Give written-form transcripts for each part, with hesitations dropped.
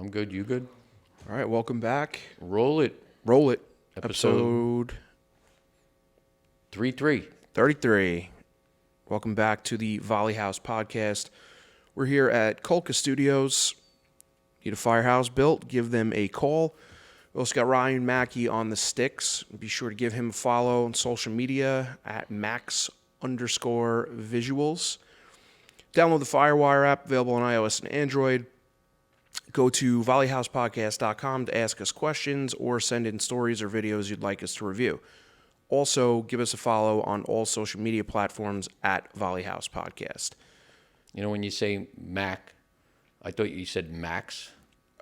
I'm good. You good? All right, welcome back. Roll it. Roll it. Episode 33. Welcome back to the Volly House Podcast. We're here at Colca Studios. Need a firehouse built? Give them a call. We also got Ryan Mackey on the sticks. Be sure to give him a follow on social media at max_visuals. Download the Firewire app, available on iOS and Android. Go to volleyhousepodcast.com to ask us questions or send in stories or videos you'd like us to review. Also, give us a follow on all social media platforms at Volly House Podcast. You know, when you say Mac, I thought you said Max.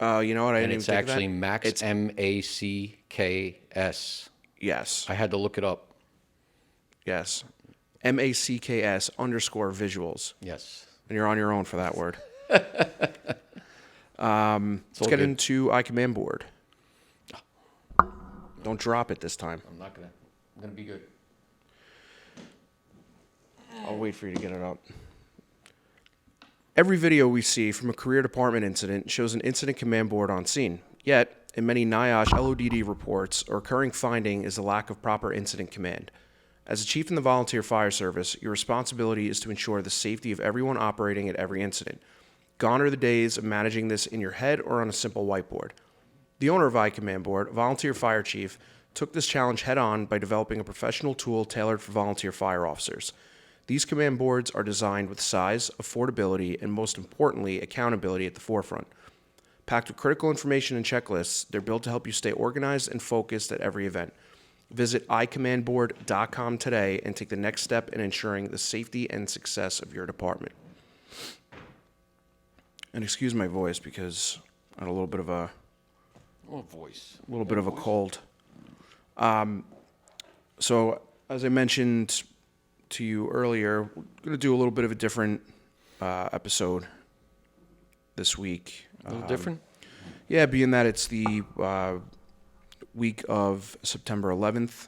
You know what? I And didn't it's even think actually of that. Max, It's M-A-C-K-S. Yes. I had to look it up. Yes. MACKS_visuals. Yes. And you're on your own for that word. Let's get into iCommand board. Don't drop it this time. I'm gonna be good. I'll wait for you to get it up. Every video we see from a career department incident shows an incident command board on scene. Yet, in many NIOSH LODD reports, a recurring finding is the lack of proper incident command. As a chief in the volunteer fire service, your responsibility is to ensure the safety of everyone operating at every incident. Gone are the days of managing this in your head or on a simple whiteboard. The owner of iCommand Board, a volunteer fire chief, took this challenge head on by developing a professional tool tailored for volunteer fire officers. These command boards are designed with size, affordability, and most importantly, accountability at the forefront. Packed with critical information and checklists, they're built to help you stay organized and focused at every event. Visit iCommandboard.com today and take the next step in ensuring the safety and success of your department. And excuse my voice because I had a little bit of a cold. So as I mentioned to you earlier, we're going to do a little bit of a different episode this week. A little different? Yeah, being that it's the week of September 11th,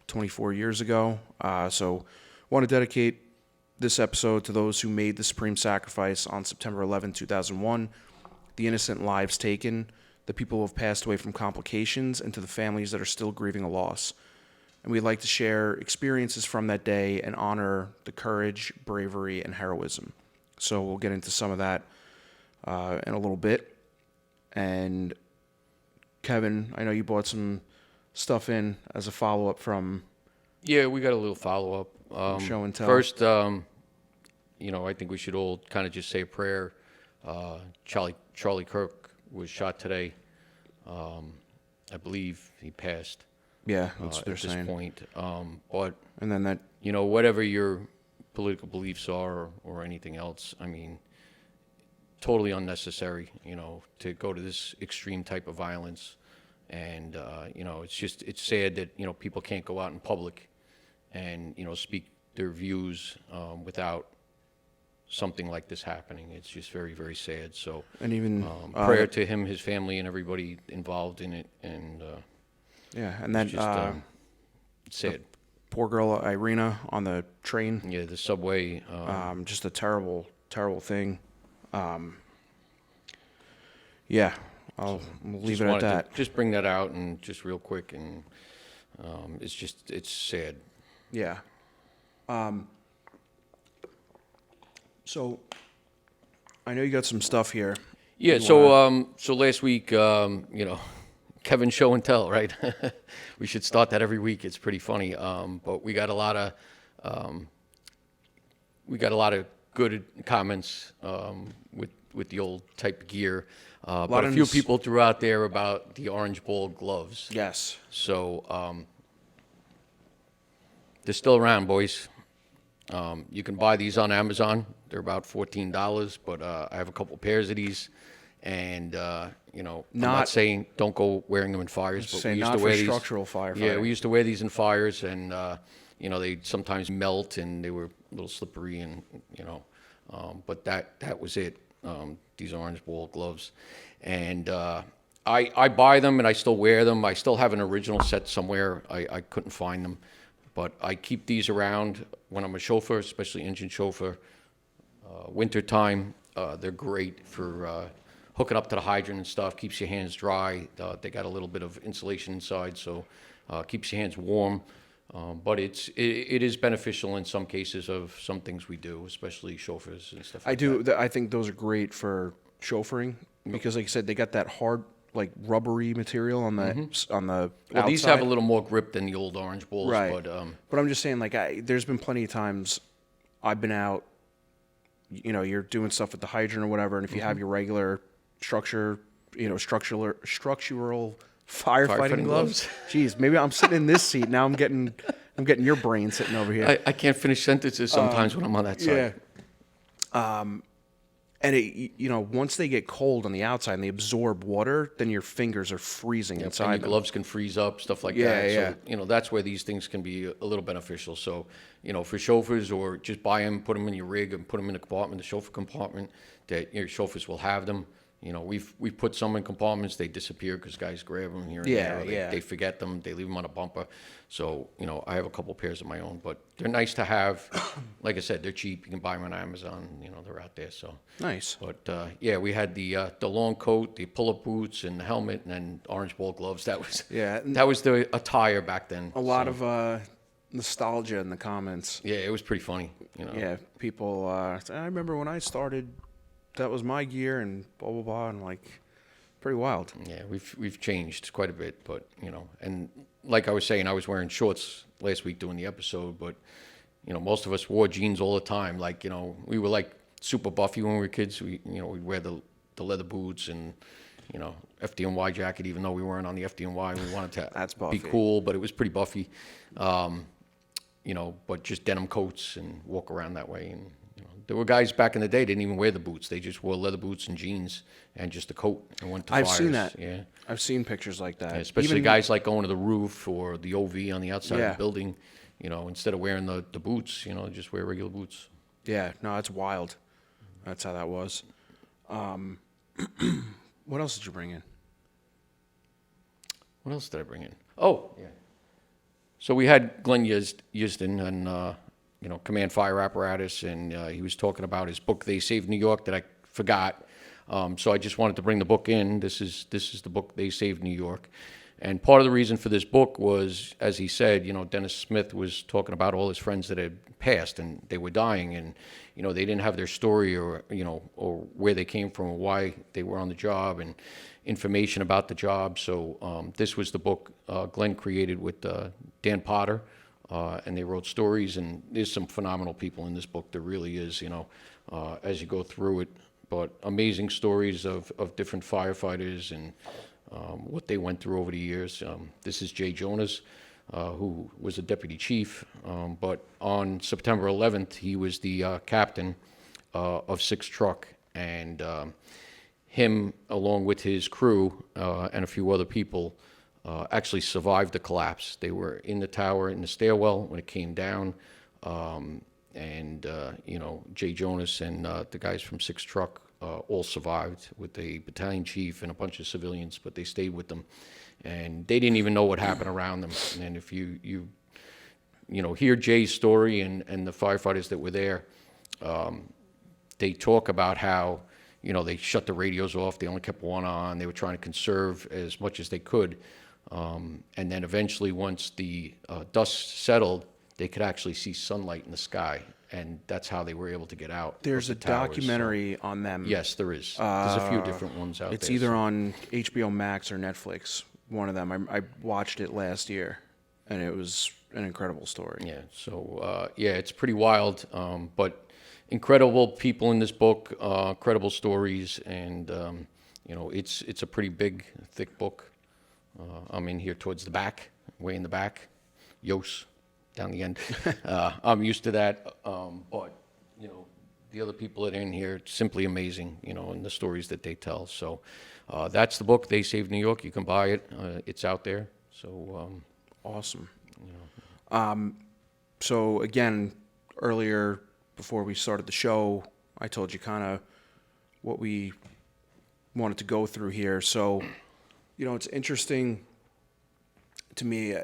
24 years ago. So want to dedicate this episode to those who made the supreme sacrifice on September 11, 2001, the innocent lives taken, the people who have passed away from complications, and to the families that are still grieving a loss. And we'd like to share experiences from that day and honor the courage, bravery, and heroism. So we'll get into some of that in a little bit. And Kevin, I know you bought some stuff in as a follow-up from... Yeah, we got a little follow-up. Show and tell. First, I think we should all kind of just say a prayer. Charlie Kirk was shot today. I believe he passed. Yeah, that's what they're at this saying. point. But And then that... whatever your political beliefs are or anything else, I mean, totally unnecessary, to go to this extreme type of violence. And, it's sad that, people can't go out in public and, speak their views without something like this happening. It's just very, very sad. So, And even... prayer to him, his family, and everybody involved in it. And yeah, and then... just sad. Poor girl Irina on the train. Yeah, the subway. Just a terrible, terrible thing. Yeah, we'll leave it at that. Just bring that out and just real quick, and it's sad. Yeah. So, I know you got some stuff here. Yeah. So last week, Kevin show and tell, right? We should start that every week. It's pretty funny. But we got a lot of good comments with the old type of gear. But a few people threw out there about the orange ball gloves. Yes. So they're still around, boys. You can buy these on Amazon. They're about $14, but I have a couple pairs of these. And, I'm not saying don't go wearing them in fires, but we used to wear these. Structural firefighter. Yeah, we used to wear these in fires, and, they sometimes melt, and they were a little slippery, and, but that was it, these orange ball gloves. And I buy them, and I still wear them. I still have an original set somewhere. I couldn't find them. But I keep these around when I'm a chauffeur, especially engine chauffeur. Wintertime, they're great for hook it up to the hydrant and stuff, keeps your hands dry. They got a little bit of insulation inside, so keeps your hands warm. But it is beneficial in some cases of some things we do, especially chauffeurs and stuff like that. I think those are great for chauffeuring because, like you said, they got that hard, like rubbery material on the Well, outside. these have a little more grip than the old orange balls, Right. but I'm just saying, like, there's been plenty of times I've been out, you're doing stuff with the hydrant or whatever, and if you have your regular structural firefighting Firefighting gloves. gloves. Geez, maybe I'm sitting in this seat now. I'm getting your brain sitting over here. I can't finish sentences sometimes when I'm on that side. And once they get cold on the outside and they absorb water, then your fingers are freezing And inside your them. gloves can freeze up, stuff like Yeah, that. yeah. So, that's where these things can be a little beneficial. So, for chauffeurs, or just buy them, put them in your rig and put them in the compartment, the chauffeur compartment, that your chauffeurs will have them. We've put some in compartments, they disappear because guys grab them here and Yeah, there. Or yeah. They forget them, they leave them on a bumper. So, I have a couple pairs of my own, but they're nice to have. Like I said, they're cheap. You can buy them on Amazon. They're out there. So Nice. But we had the long coat, the pull-up boots, and the helmet, and then orange ball gloves. That was the attire back then. A lot of nostalgia in the comments. Yeah, it was pretty funny. Yeah, people. Say, I remember when I started, that was my gear, and blah blah blah, and like, pretty wild. Yeah, we've changed quite a bit, but and like I was saying, I was wearing shorts last week doing the episode, but most of us wore jeans all the time. Like we were like super buffy when we were kids. We'd wear the leather boots and FDNY jacket, even though we weren't on the FDNY. We wanted to That's be buffy. cool, but it was pretty buffy. But just denim coats and walk around that way. And there were guys back in the day didn't even wear the boots. They just wore leather boots and jeans and just a coat and went to I've fires. seen that. Yeah. I've seen pictures like that. Especially Even- guys like going to the roof or the OV on the outside of Yeah. the building, instead of wearing the boots, just wear regular boots. Yeah, no, it's wild. That's how that was. What else did you bring in? What else did I bring in? Oh, yeah. So we had Glenn Yisden and, Command Fire Apparatus, and he was talking about his book, They Saved New York, that I forgot. So I just wanted to bring the book in. This is the book, They Saved New York. And part of the reason for this book was, as he said, Dennis Smith was talking about all his friends that had passed and they were dying, and they didn't have their story or or where they came from or why they were on the job and information about the job. So this was the book Glenn created with Dan Potter, and they wrote stories. And there's some phenomenal people in this book. There really is, as you go through it. But amazing stories of different firefighters and what they went through over the years. This is Jay Jonas, who was a deputy chief, but on September 11th, he was the captain of 6 Truck, and him, along with his crew and a few other people, actually survived the collapse. They were in the tower, in the stairwell, when it came down, and Jay Jonas and the guys from 6 Truck all survived with the battalion chief and a bunch of civilians, but they stayed with them, and they didn't even know what happened around them. And if you hear Jay's story and the firefighters that were there, they talk about how they shut the radios off, they only kept one on, they were trying to conserve as much as they could, and then eventually once the dust settled, they could actually see sunlight in the sky, and that's how they were able to get out. There's a of the towers. documentary on them. Yes, there is. There's a few different ones out It's there. either on HBO Max or Netflix. One of them. I watched it last year, and it was an incredible story. Yeah, so, it's pretty wild, but incredible people in this book, incredible stories, and, it's a pretty big, thick book. I'm in here towards the back, way in the back, Yos, down the end. I'm used to that, but, the other people that are in here, simply amazing, and the stories that they tell. So that's the book, They Saved New York. You can buy it. It's out there. So Awesome. So again, earlier before we started the show, I told you kind of what we wanted to go through here. So, it's interesting to me,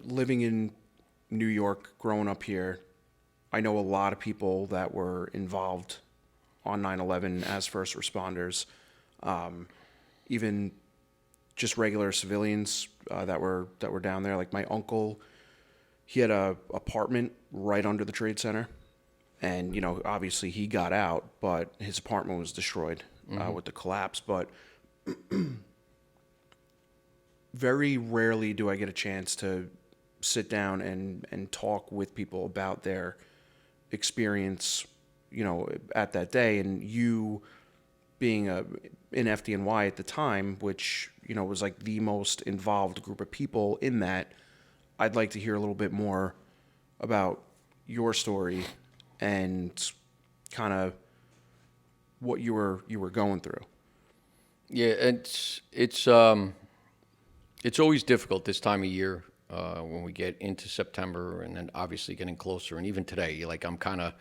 living in New York, growing up here, I know a lot of people that were involved on 9/11 as first responders. Even just regular civilians that were down there. Like my uncle, he had a apartment right under the Trade Center, and obviously he got out, but his apartment was destroyed with the collapse. But very rarely do I get a chance to sit down and talk with people about their experience, at that day. And you being in FDNY at the time, which, was like the most involved group of people in that, I'd like to hear a little bit more about your story and kind of what you were going through. Yeah, it's always difficult this time of year when we get into September, and then obviously getting closer. And even today, like I'm kind of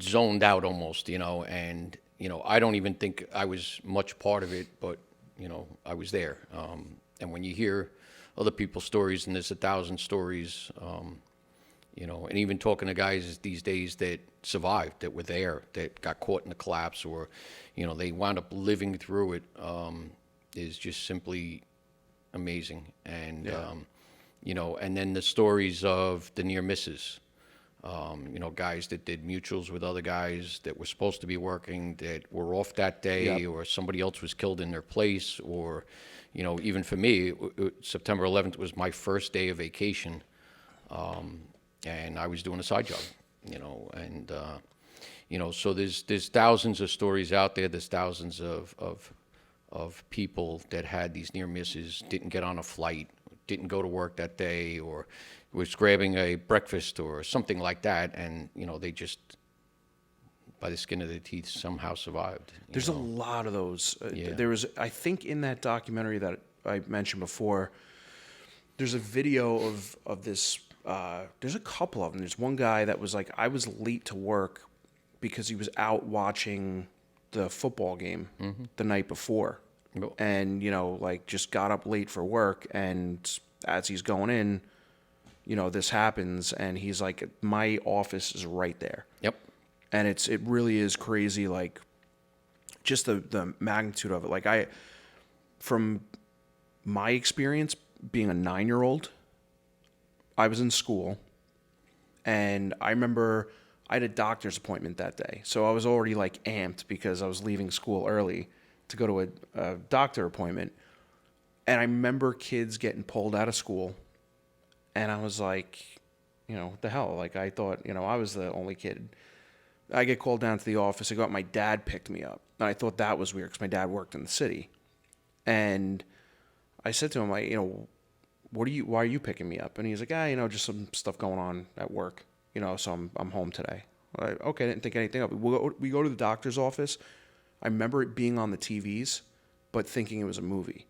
zoned out almost, and I don't even think I was much part of it, but I was there. And when you hear other people's stories, and there's 1,000 stories, and even talking to guys these days that survived, that were there, that got caught in the collapse, or they wound up living through it, is just simply amazing. And and then the stories of the near misses. Guys that did mutuals with other guys that were supposed to be working that were off that day, or somebody else was killed in their place, or, even for me, September 11th was my first day of vacation, and I was doing a side job, and, so there's thousands of stories out there. There's thousands of people that had these near misses, didn't get on a flight, didn't go to work that day, or was grabbing a breakfast or something like that, and they just, by the skin of their teeth, somehow survived. There's a lot of those. Yeah. There was, I think, in that documentary that I mentioned before, there's a video of this. There's a couple of them. There's one guy that was like, I was late to work because he was out watching the football game the night before, and like just got up late for work, and as he's going in, this happens, and he's like, my office is right there. Yep. And it really is crazy, like just the magnitude of it. Like from my experience being a 9-year-old, I was in school, and I remember I had a doctor's appointment that day. So I was already like amped because I was leaving school early to go to a doctor appointment. And I remember kids getting pulled out of school, and I was like, what the hell? Like, I thought, I was the only kid. I get called down to the office. I go out, my dad picked me up. And I thought that was weird because my dad worked in the city. And I said to him, like, why are you picking me up? And he's like, just some stuff going on at work, so I'm home today. Okay, I didn't think anything of it. We go to the doctor's office. I remember it being on the TVs, but thinking it was a movie.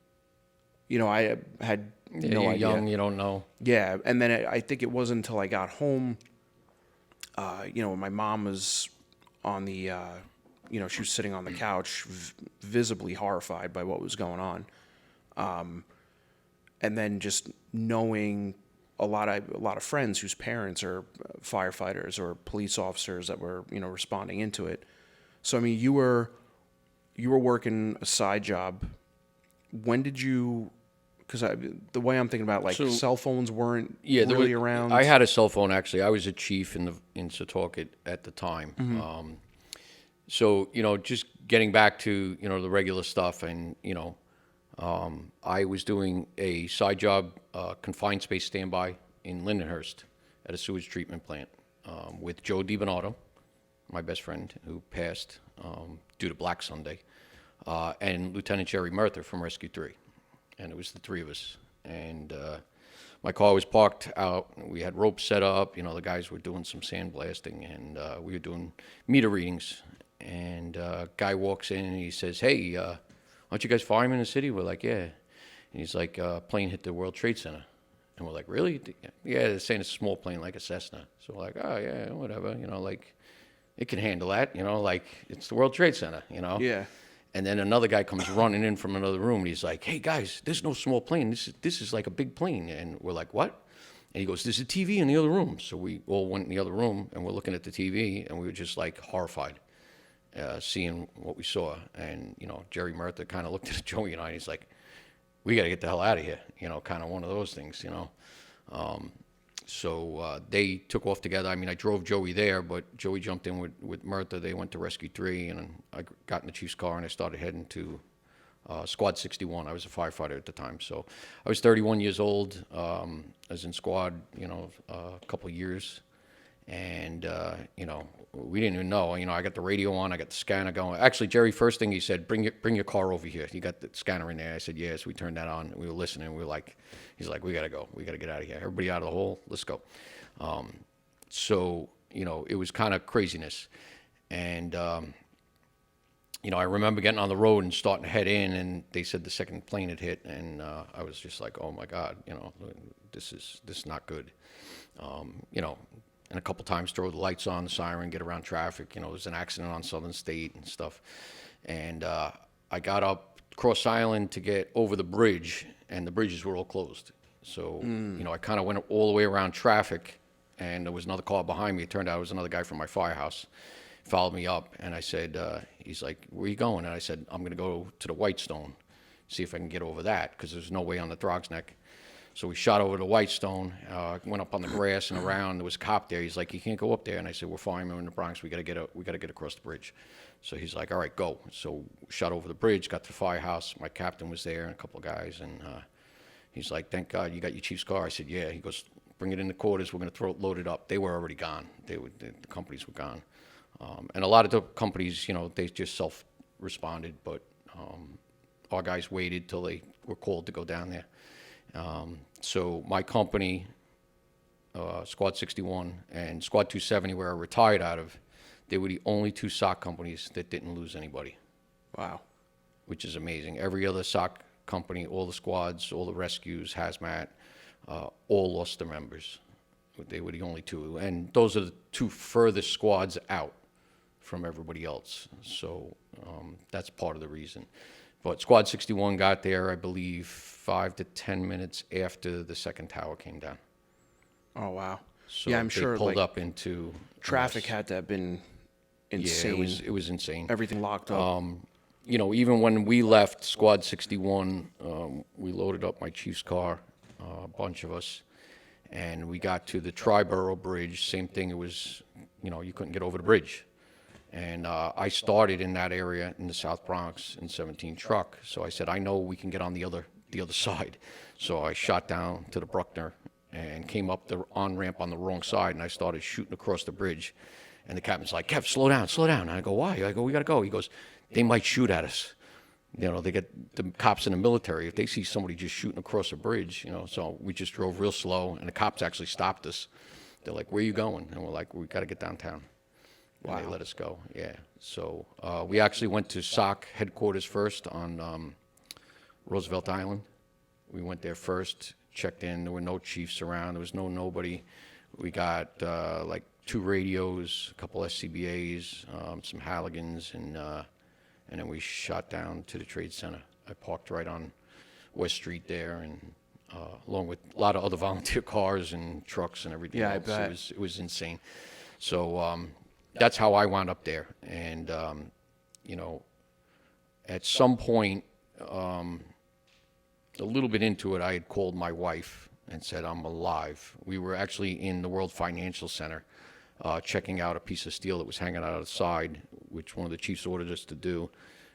I had no idea. Young, you don't know. Yeah, and then I think it wasn't until I got home, my mom was on the, she was sitting on the couch, visibly horrified by what was going on. And then just knowing a lot of friends whose parents are firefighters or police officers that were, responding into it. So, I mean, you were working a side job. When did you? Because the way I'm thinking about, like, cell phones weren't really around. I had a cell phone, actually. I was a chief in Setauket at the time. Mm-hmm. So, just getting back to, the regular stuff, and, I was doing a side job, confined space standby in Lindenhurst at a sewage treatment plant with Joe DiBernardo, my best friend, who passed due to Black Sunday, and Lieutenant Jerry Murtha from Rescue 3. And it was the three of us. And my car was parked out. We had ropes set up. The guys were doing some sandblasting, and we were doing meter readings. And a guy walks in, and he says, hey, aren't you guys firemen in the city? We're like, yeah. And he's like, plane hit the World Trade Center. And we're like, really? Yeah, they're saying it's a small plane like a Cessna. So we're like, oh, yeah, whatever. Like, it can handle that. Like, it's the World Trade Center, Yeah. And then another guy comes running in from another room, and he's like, hey, guys, there's no small plane. This is like a big plane. And we're like, what? And he goes, there's a TV in the other room. So we all went in the other room, and we're looking at the TV, and we were just, like, horrified. seeing what we saw. And, Jerry Murtha kind of looked at Joey and I, and he's like, we got to get the hell out of here, kind of one of those things. So they took off together. I mean, I drove Joey there, but Joey jumped in with Murtha. They went to Rescue 3, and I got in the chief's car, and I started heading to Squad 61. I was a firefighter at the time. So I was 31 years old. I was in Squad, a couple of years. And, we didn't even know. I got the radio on. I got the scanner going. Actually, Jerry, first thing he said, bring your car over here. You got the scanner in there. I said, yes. We turned that on. We were listening. We were like, he's like, we got to go. We got to get out of here. Everybody out of the hole. Let's go. So, it was kind of craziness. And, I remember getting on the road and starting to head in, and they said the second plane had hit. And I was just like, oh, my God, this is not good. And a couple times throw the lights on, the siren, get around traffic. There was an accident on Southern State and stuff. And I got up Cross Island to get over the bridge, and the bridges were all closed. So, I kind of went all the way around traffic, and there was another car behind me. It turned out it was another guy from my firehouse. Followed me up, and I said, he's like, where are you going? And I said, I'm going to go to the Whitestone, see if I can get over that, because there's no way on the Throgs Neck. So we shot over to Whitestone, went up on the grass and around. There was a cop there. He's like, you can't go up there. And I said, we're firemen in the Bronx. We got to get across the bridge. So he's like, all right, go. So shot over the bridge, got to the firehouse. My captain was there and a couple of guys. And he's like, thank God you got your chief's car. I said, yeah. He goes, bring it in the quarters. We're going to load it up. They were already gone. The companies were gone. And a lot of the companies, they just self-responded. But our guys waited till they were called to go down there. So my company, Squad 61 and Squad 270, where I retired out of, they were the only two SOC companies that didn't lose anybody. Wow. Which is amazing. Every other SOC company, all the squads, all the rescues, hazmat, all lost their members. They were the only two. And those are the two furthest squads out from everybody else. So that's part of the reason. But Squad 61 got there, I believe, 5 to 10 minutes after the second tower came down. Oh, wow. So yeah, I'm sure they pulled up into traffic had to have been insane. Yeah, it was insane. Everything locked up. Even when we left Squad 61, we loaded up my chief's car, a bunch of us, and we got to the Triborough Bridge. Same thing. It was, you couldn't get over the bridge. And I started in that area in the South Bronx in 17 truck. So I said, I know we can get on the other side. So I shot down to the Bruckner and came up the on-ramp on the wrong side, and I started shooting across the bridge. And the captain's like, Kev, slow down. And I go, why? I go, we got to go. He goes, they might shoot at us. They get the cops in the military. If they see somebody just shooting across a bridge, so we just drove real slow, and the cops actually stopped us. They're like, where are you going? And we're like, we got to get downtown. Wow. And they let us go, yeah. So we actually went to SOC headquarters first on Roosevelt Island. We went there first, checked in. There were no chiefs around. There was nobody. We got like 2 radios, a couple SCBAs, some Halligans, and then we shot down to the Trade Center. I parked right on West Street there, and along with a lot of other volunteer cars and trucks and everything else. I bet. It was insane. So that's how I wound up there. And, at some point, a little bit into it, I had called my wife and said, I'm alive. We were actually in the World Financial Center checking out a piece of steel that was hanging out of the side, which one of the chiefs ordered us to do.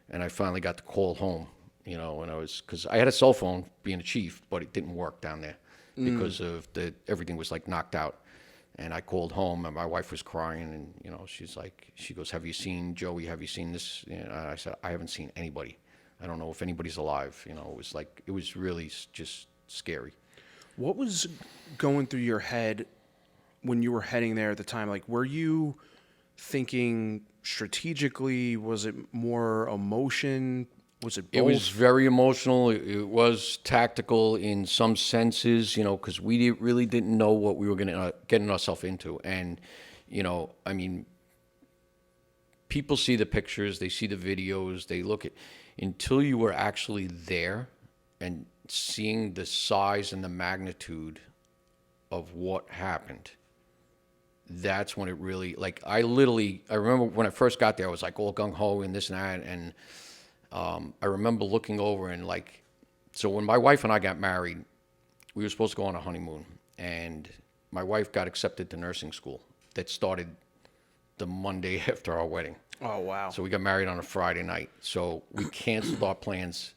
And I finally got the call home, and because I had a cell phone being a chief, but it didn't work down there because of everything was like knocked out. And I called home, and my wife was crying, and, she goes, have you seen Joey? Have you seen this? And I said, I haven't seen anybody. I don't know if anybody's alive. It was really just scary. What was going through your head when you were heading there at the time? Like, were you thinking strategically? Was it more emotion? Was it both? It was very emotional. It was tactical in some senses, because we really didn't know what we were getting ourselves into. And, people see the pictures, they see the videos, they look at, until you were actually there and seeing the size and the magnitude of what happened, that's when it really, like, I remember when I first got there, I was like all gung-ho and this and that, and I remember looking over and like, so when my wife and I got married, we were supposed to go on a honeymoon, and my wife got accepted to nursing school that started the Monday after our wedding. Oh, wow. So we got married on a Friday night. So we canceled our plans,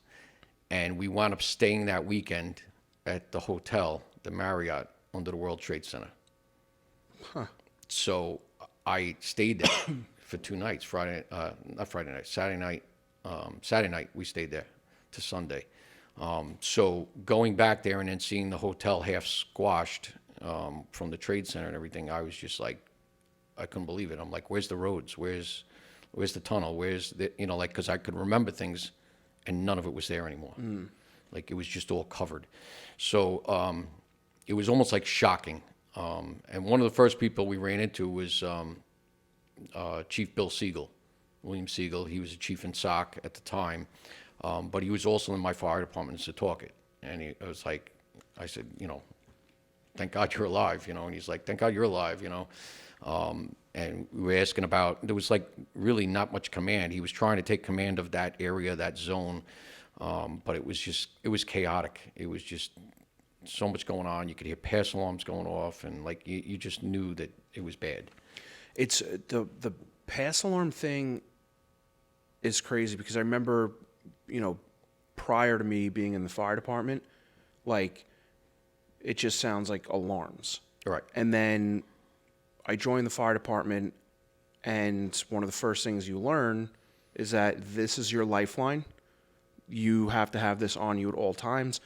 and we wound up staying that weekend at the hotel, the Marriott, under the World Trade Center. Huh. So I stayed there for 2 nights, Saturday night. Saturday night we stayed there to Sunday. So going back there and then seeing the hotel half squashed from the Trade Center and everything, I was just like, I couldn't believe it. I'm like, where's the roads? Where's the tunnel? Where's the, like, because I could remember things and none of it was there anymore. Like, it was just all covered. So it was almost like shocking. And one of the first people we ran into was Chief Bill Siegel, William Siegel. He was a chief in SOC at the time, but he was also in my fire department in Setauket. And I was like, I said, thank God you're alive, and he's like, thank God you're alive, and we were asking about, there was like really not much command. He was trying to take command of that area, that zone, but it was chaotic. It was just so much going on. You could hear pass alarms going off, and like you just knew that it was bad. It's the pass alarm thing is crazy because I remember, prior to me being in the fire department, like, it just sounds like alarms. Right. And then I joined the fire department, and one of the first things you learn is that this is your lifeline. You have to have this on you at all times.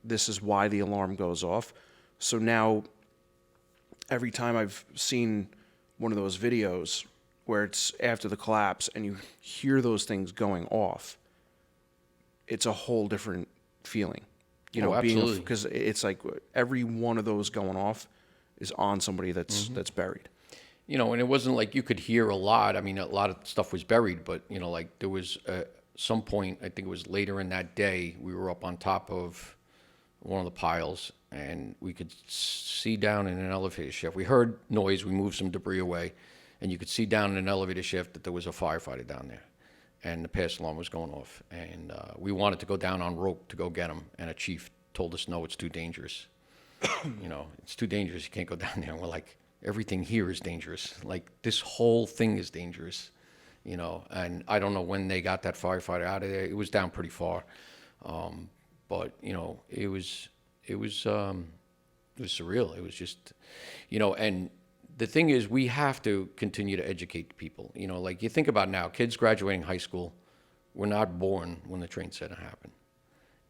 This is why the alarm goes off. So now, every time I've seen one of those videos where it's after the collapse and you hear those things going off, it's a whole different feeling. Absolutely. Because it's like every one of those going off is on somebody that's buried. And it wasn't like you could hear a lot. I mean, a lot of stuff was buried, but, like there was some point, I think it was later in that day, we were up on top of one of the piles, and we could see down in an elevator shaft. We heard noise. We moved some debris away, and you could see down in an elevator shaft that there was a firefighter down there, and the pass alarm was going off. And we wanted to go down on rope to go get him, and a chief told us, no, it's too dangerous. It's too dangerous. You can't go down there. And we're like, everything here is dangerous. Like, this whole thing is dangerous, and I don't know when they got that firefighter out of there. It was down pretty far. But it was surreal. It was just, and the thing is, we have to continue to educate people. Like, you think about now, kids graduating high school were not born when the Trade Center happened,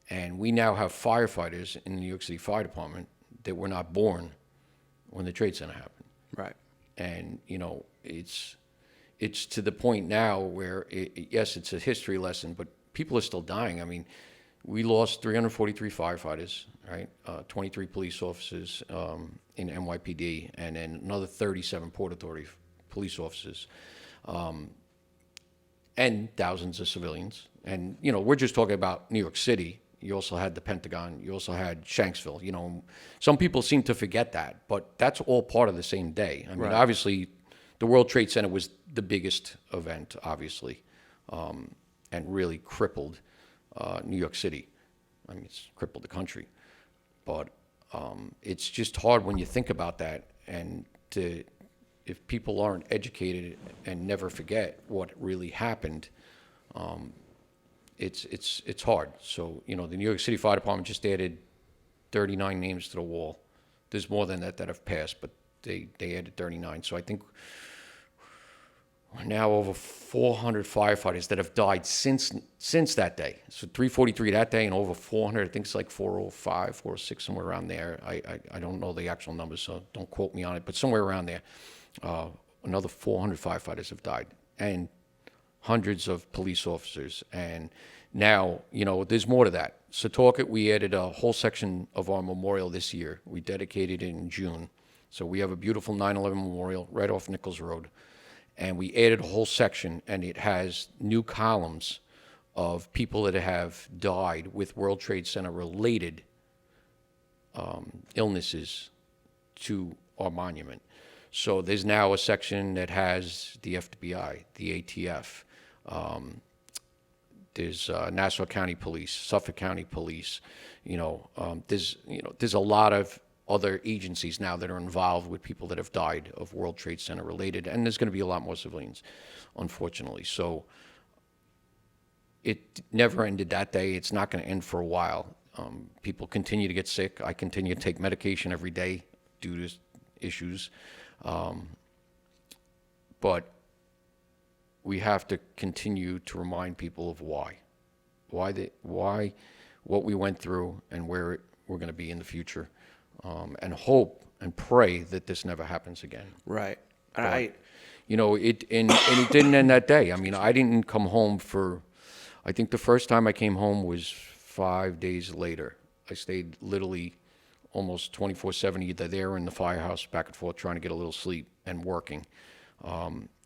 and we now have firefighters in the New York City Fire Department that were not born when the Trade Center happened. Right. And it's to the point now where yes, it's a history lesson, but people are still dying. I mean, we lost 343 firefighters, right? 23 police officers in NYPD, and then another 37 Port Authority police officers, and thousands of civilians. And, we're just talking about New York City. You also had the Pentagon. You also had Shanksville. Some people seem to forget that, but that's all part of the same day. I mean, Right. Obviously, the World Trade Center was the biggest event, obviously, and really crippled New York City. I mean, it's crippled the country. But it's just hard when you think about that, and if people aren't educated and never forget what really happened, it's hard. So, the New York City Fire Department just added 39 names to the wall. There's more than that have passed, but they added 39. So I think we're now over 400 firefighters that have died since that day. So 343 that day and over 400. I think it's like 405, 406, somewhere around there. I don't know the actual numbers, so don't quote me on it, but somewhere around there. Another 400 firefighters have died, and hundreds of police officers. And now, there's more to that. Setauket, we added a whole section of our memorial this year. We dedicated it in June. So we have a beautiful 9/11 memorial right off Nichols Road. And we added a whole section, and it has new columns of people that have died with World Trade Center related illnesses to our monument. So there's now a section that has the FBI, the ATF. There's Nassau County Police, Suffolk County Police. There's a lot of other agencies now that are involved with people that have died of World Trade Center related, and there's going to be a lot more civilians, unfortunately. So it never ended that day. It's not going to end for a while. People continue to get sick. I continue to take medication every day due to issues. But we have to continue to remind people of why, what we went through, and where we're going to be in the future, and hope and pray that this never happens again. Right. But, it didn't end that day. I mean, I didn't come home I think the first time I came home was 5 days later. I stayed literally almost 24/7 either there or in the firehouse, back and forth, trying to get a little sleep and working.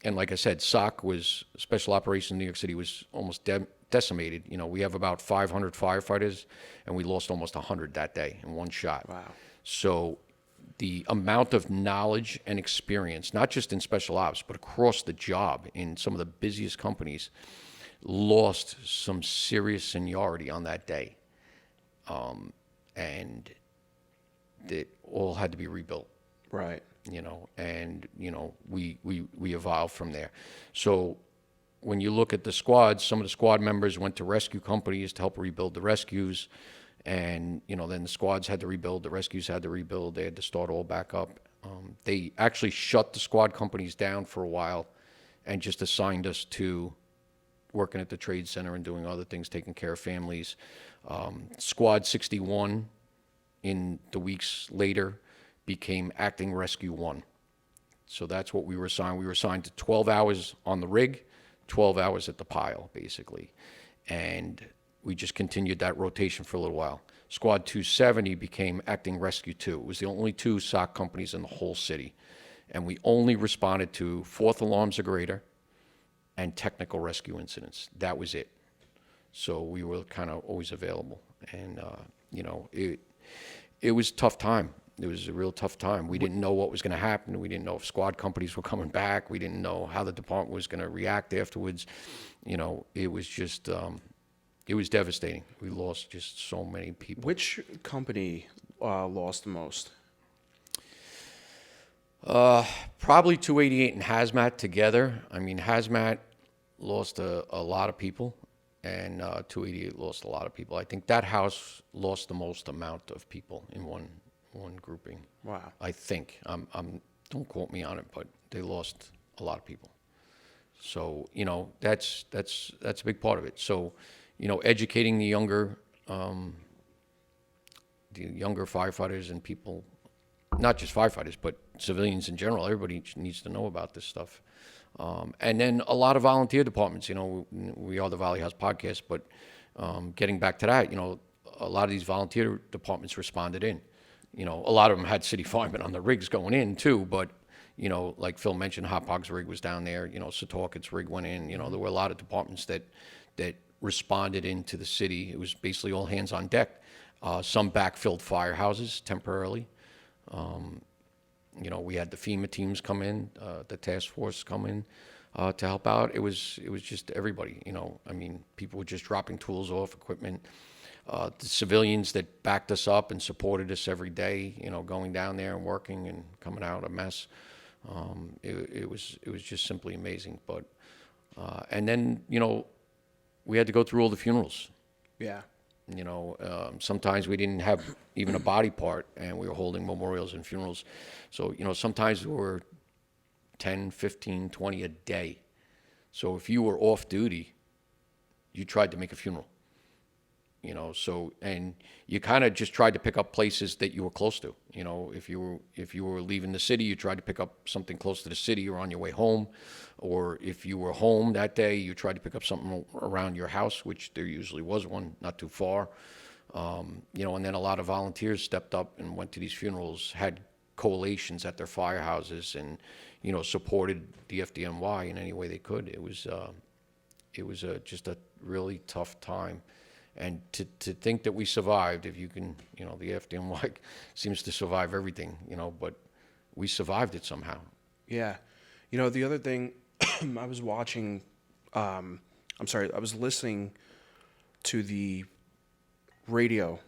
And like I said, Special Operations in New York City was almost decimated. We have about 500 firefighters, and we lost almost 100 that day in one shot. Wow. So the amount of knowledge and experience, not just in special ops, but across the job in some of the busiest companies, lost some serious seniority on that day. And it all had to be rebuilt. Right. And we evolved from there. So when you look at the squads, some of the squad members went to rescue companies to help rebuild the rescues, and then the squads had to rebuild, the rescues had to rebuild, they had to start all back up. They actually shut the squad companies down for a while and just assigned us to working at the trade center and doing other things, taking care of families. Squad 61 in the weeks later became Acting Rescue 1. So that's what we were assigned. We were assigned to 12 hours on the rig, 12 hours at the pile, basically. And we just continued that rotation for a little while. Squad 270 became Acting Rescue 2. It was the only two SOC companies in the whole city. And we only responded to fourth alarms or greater and technical rescue incidents. That was it. So we were kind of always available. And, it was a tough time. It was a real tough time. We didn't know what was going to happen. We didn't know if squad companies were coming back. We didn't know how the department was going to react afterwards. It was just, it was devastating. We lost just so many people. Which company lost the most? Probably 288 and Hazmat together. I mean, Hazmat lost a lot of people, and 288 lost a lot of people. I think that house lost the most amount of people in one grouping. Wow. I think. Don't quote me on it, but they lost a lot of people. So, that's a big part of it. So, educating the younger firefighters and people, not just firefighters, but civilians in general. Everybody needs to know about this stuff. And then a lot of volunteer departments, we are the Volly House Podcast, but getting back to that, a lot of these volunteer departments responded in. A lot of them had city firemen on the rigs going in too, but, like Phil mentioned, Hot Pog's rig was down there, Setauket rig went in, there were a lot of departments that responded into the city. It was basically all hands on deck. Some backfilled firehouses temporarily. We had the FEMA teams come in, the task force come in to help out. It was just everybody, people were just dropping tools off, equipment. The civilians that backed us up and supported us every day, going down there and working and coming out a mess. It was just simply amazing. But and then we had to go through all the funerals. Yeah. Sometimes we didn't have even a body part, and we were holding memorials and funerals. So, sometimes there were 10, 15, 20 a day. So if you were off duty, you tried to make a funeral. And you kind of just tried to pick up places that you were close to. If you were leaving the city, you tried to pick up something close to the city or on your way home. Or if you were home that day, you tried to pick up something around your house, which there usually was one not too far. And then a lot of volunteers stepped up and went to these funerals, had collations at their firehouses, and supported the FDNY in any way they could. It was just a really tough time. And to think that we survived, if you can, the FDNY seems to survive everything, but we survived it somehow. Yeah. You know, the other thing, I was watching, I was listening to the radio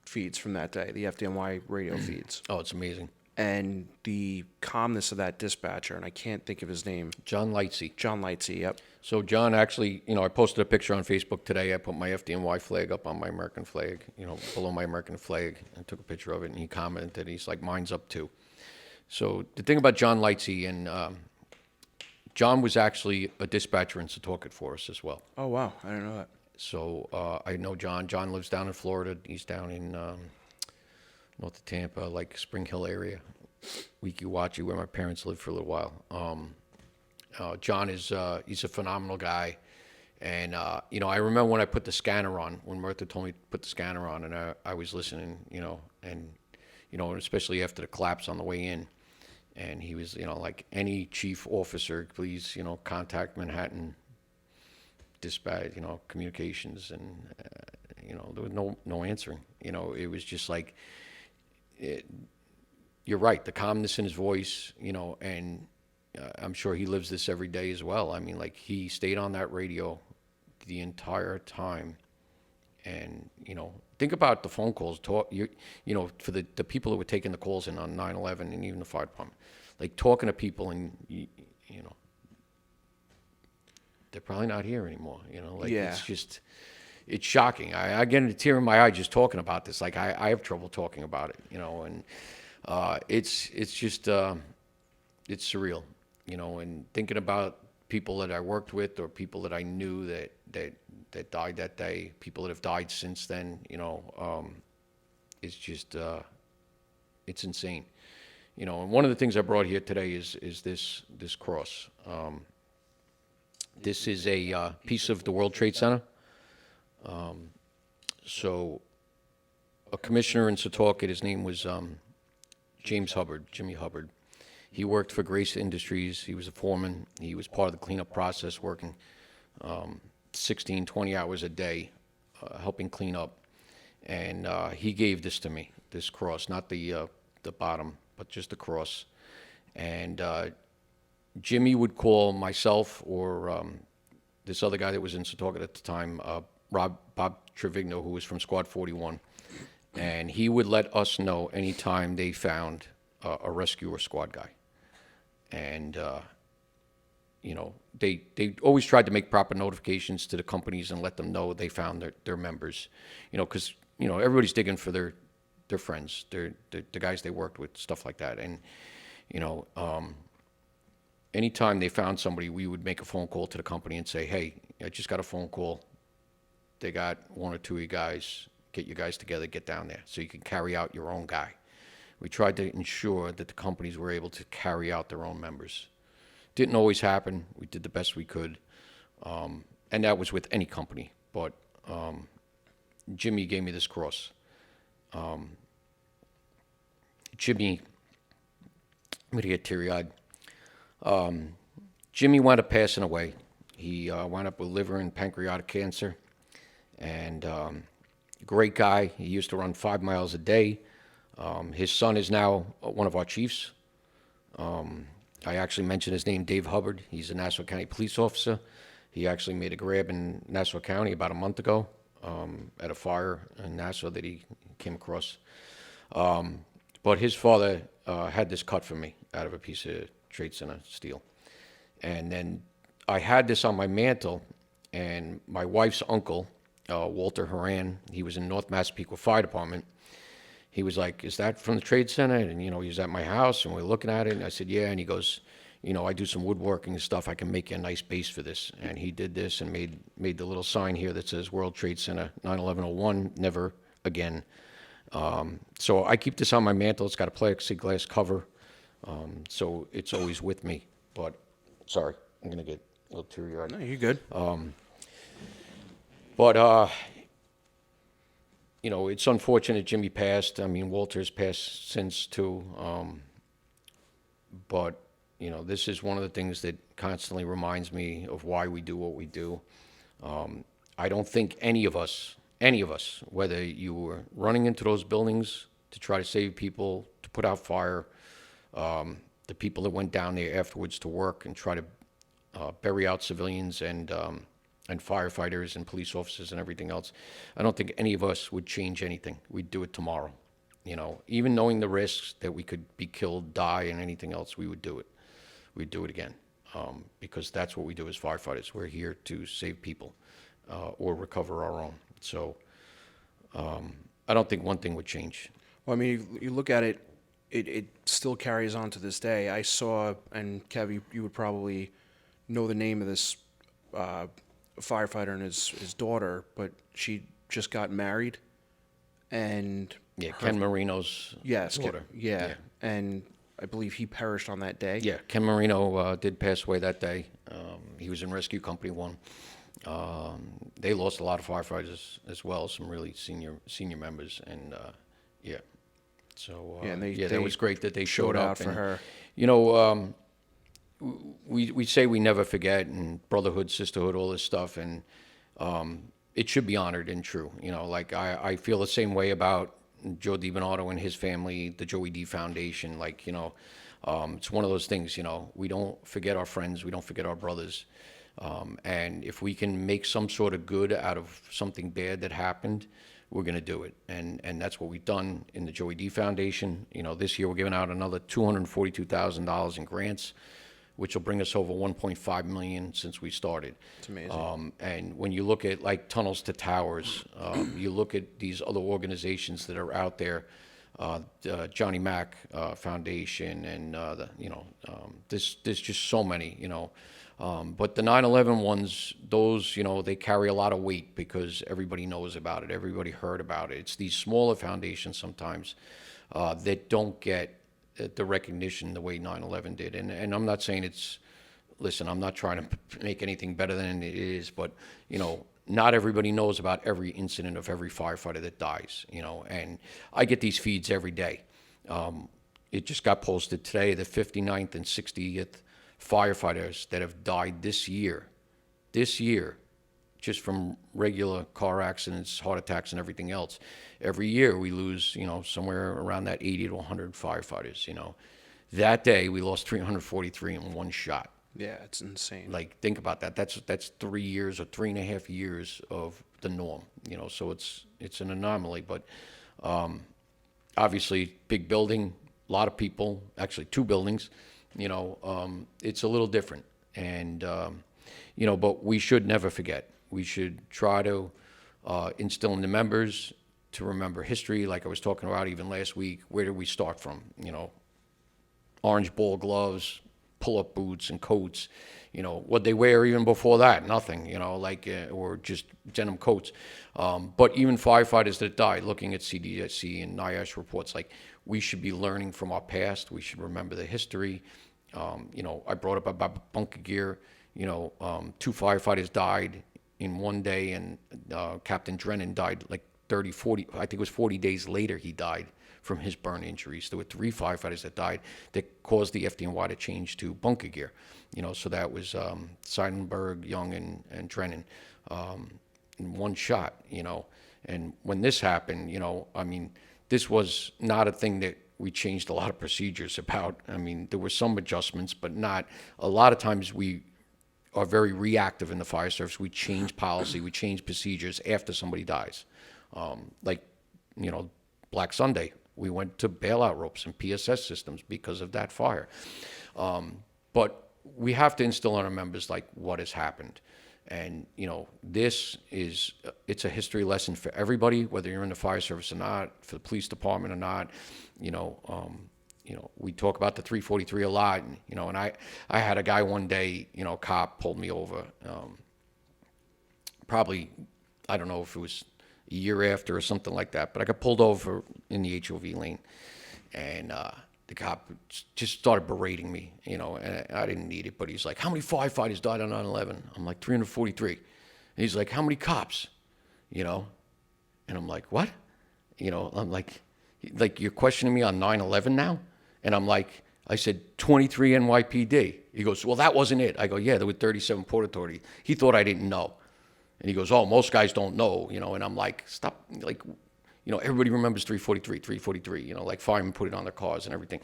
feeds from that day, the FDNY radio feeds, Oh, it's amazing. and the calmness of that dispatcher, and I can't think of his name. John Lightsey. John Lightsey, yep. So John actually, I posted a picture on Facebook today. I put my FDNY flag up on my American flag, below my American flag. I took a picture of it, and he commented, he's like, mine's up too. So the thing about John Lightsey, and John was actually a dispatcher in Setauket for us as well. Oh, wow. I didn't know that. So I know John. John lives down in Florida. He's down in north of Tampa, like Spring Hill area, Weeki-Wachee, where my parents lived for a little while. John is he's a phenomenal guy. And, I remember when I put the scanner on, when Martha told me to put the scanner on, and I was listening, and especially after the collapse on the way in. And he was, like, any chief officer, please, contact Manhattan Dispatch, communications. And, there was no answering. It was just like, you're right, the calmness in his voice, and I'm sure he lives this every day as well. I mean, like, he stayed on that radio the entire time. And, think about the phone calls, for the people that were taking the calls in on 9/11 and even the fire department, like talking to people, and, they're probably not here anymore, Yeah. It's shocking. I get a tear in my eye just talking about this. Like, I have trouble talking about it, and it's just, it's surreal, and thinking about people that I worked with or people that I knew that died that day, people that have died since then, it's just, it's insane. And one of the things I brought here today is this cross. This is a piece of the World Trade Center. So a commissioner in Setauket, his name was Jimmy Hubbard. He worked for Grace Industries. He was a foreman. He was part of the cleanup process, working 16, 20 hours a day, helping clean up. And he gave this to me, this cross, not the bottom, but just the cross. And Jimmy would call myself or this other guy that was in Setauket at the time, Bob Trevigno, who was from Squad 41. And he would let us know anytime they found a rescue or squad guy. And, they always tried to make proper notifications to the companies and let them know they found their members, because, everybody's digging for their friends, the guys they worked with, stuff like that. And, anytime they found somebody, we would make a phone call to the company and say, hey, I just got a phone call. They got one or two of you guys. Get you guys together, get down there so you can carry out your own guy. We tried to ensure that the companies were able to carry out their own members. Didn't always happen. We did the best we could. And that was with any company. But Jimmy gave me this cross. Jimmy, I'm going to get teary-eyed. Jimmy wound up passing away. He wound up with liver and pancreatic cancer. And great guy. He used to run 5 miles a day. His son is now one of our chiefs. I actually mentioned his name, Dave Hubbard. He's a Nassau County police officer. He actually made a grab in Nassau County about a month ago at a fire in Nassau that he came across. But his father had this cut for me out of a piece of Trade Center steel. And then I had this on my mantle, and my wife's uncle, Walter Horan, he was in North Massapequa Fire Department. He was like, is that from the Trade Center? And, he was at my house, and we were looking at it, and I said, yeah. And he goes, I do some woodworking and stuff. I can make you a nice base for this. And he did this and made the little sign here that says World Trade Center 9/11/01, never again. So I keep this on my mantle. It's got a plexiglass cover, so it's always with me. But, sorry, I'm going to get a little teary-eyed. No, you're good. But, it's unfortunate Jimmy passed. I mean, Walter's passed since too. But, this is one of the things that constantly reminds me of why we do what we do. I don't think any of us, whether you were running into those buildings to try to save people, to put out fire, the people that went down there afterwards to work and try to bury out civilians and firefighters and police officers and everything else, I don't think any of us would change anything. We'd do it tomorrow. Even knowing the risks that we could be killed, die, and anything else, we would do it. We'd do it again, because that's what we do as firefighters. We're here to save people or recover our own. So I don't think one thing would change. Well, I mean, you look at it, it still carries on to this day. I saw, and Kev, you would probably know the name of this firefighter and his daughter, but she just got married, and Yeah, Ken Marino's daughter. Yeah, and I believe he perished on that day. Yeah, Ken Marino did pass away that day. He was in Rescue Company 1. They lost a lot of firefighters as well, some really senior members, and yeah. So Yeah, and that was great that they showed out up for her. We say we never forget, and brotherhood, sisterhood, all this stuff, and it should be honored and true. Like I feel the same way about Joe DiBernardo and his family, the Joey D Foundation. Like, it's one of those things, we don't forget our friends, we don't forget our brothers. And if we can make some sort of good out of something bad that happened, we're going to do it. And that's what we've done in the Joey D Foundation. This year we're giving out another $242,000 in grants, which will bring us over $1.5 million since we started. It's amazing. And when you look at like Tunnels to Towers, you look at these other organizations that are out there, Johnny Mack Foundation, and there's just so many, but the 9/11 ones, those, they carry a lot of weight because everybody knows about it, everybody heard about it. It's these smaller foundations sometimes that don't get the recognition the way 9/11 did. And I'm not saying listen, I'm not trying to make anything better than it is, but, not everybody knows about every incident of every firefighter that dies, and I get these feeds every day. It just got posted today, the 59th and 60th firefighters that have died this year, just from regular car accidents, heart attacks, and everything else. Every year we lose, somewhere around that 80 to 100 firefighters, That day we lost 343 in one shot. Yeah, it's insane. Like, think about that. That's 3 years or 3.5 years of the norm, so it's an anomaly. But obviously, big building, a lot of people, actually 2 buildings, it's a little different. And, but we should never forget. We should try to instill in the members to remember history, like I was talking about even last week. Where did we start from? Orange ball gloves, pull-up boots and coats, what they wear even before that, nothing, or just denim coats. But even firefighters that died, looking at CDSC and NIOSH reports, like, we should be learning from our past. We should remember the history. I brought up about bunker gear. 2 firefighters died in one day, and Captain Drennan died like 40, I think it was 40 days later he died from his burn injuries. There were 3 firefighters that died that caused the FDNY to change to bunker gear. So that was Seidenberg, Young, and Drennan in one shot, And when this happened, this was not a thing that we changed a lot of procedures about. There were some adjustments, but not. A lot of times we are very reactive in the fire service. We change policy, we change procedures after somebody dies. Black Sunday, we went to bailout ropes and PSS systems because of that fire. But we have to instill in our members, like, what has happened. And, it's a history lesson for everybody, whether you're in the fire service or not, for the police department or not. We talk about the 343 a lot, and I had a guy one day, cop pulled me over, probably, I don't know if it was a year after or something like that, but I got pulled over in the HOV lane, and the cop just started berating me, and I didn't need it, but he's like, how many firefighters died on 9/11? I'm like, 343. And he's like, how many cops? And I'm like, what? I'm like, you're questioning me on 9/11 now? And I'm like, I said, 23 NYPD. He goes, well, that wasn't it. I go, yeah, there were 37 Port Authority. He thought I didn't know. And he goes, oh, most guys don't know, and I'm like, stop, like, everybody remembers 343, like firemen put it on their cars and everything,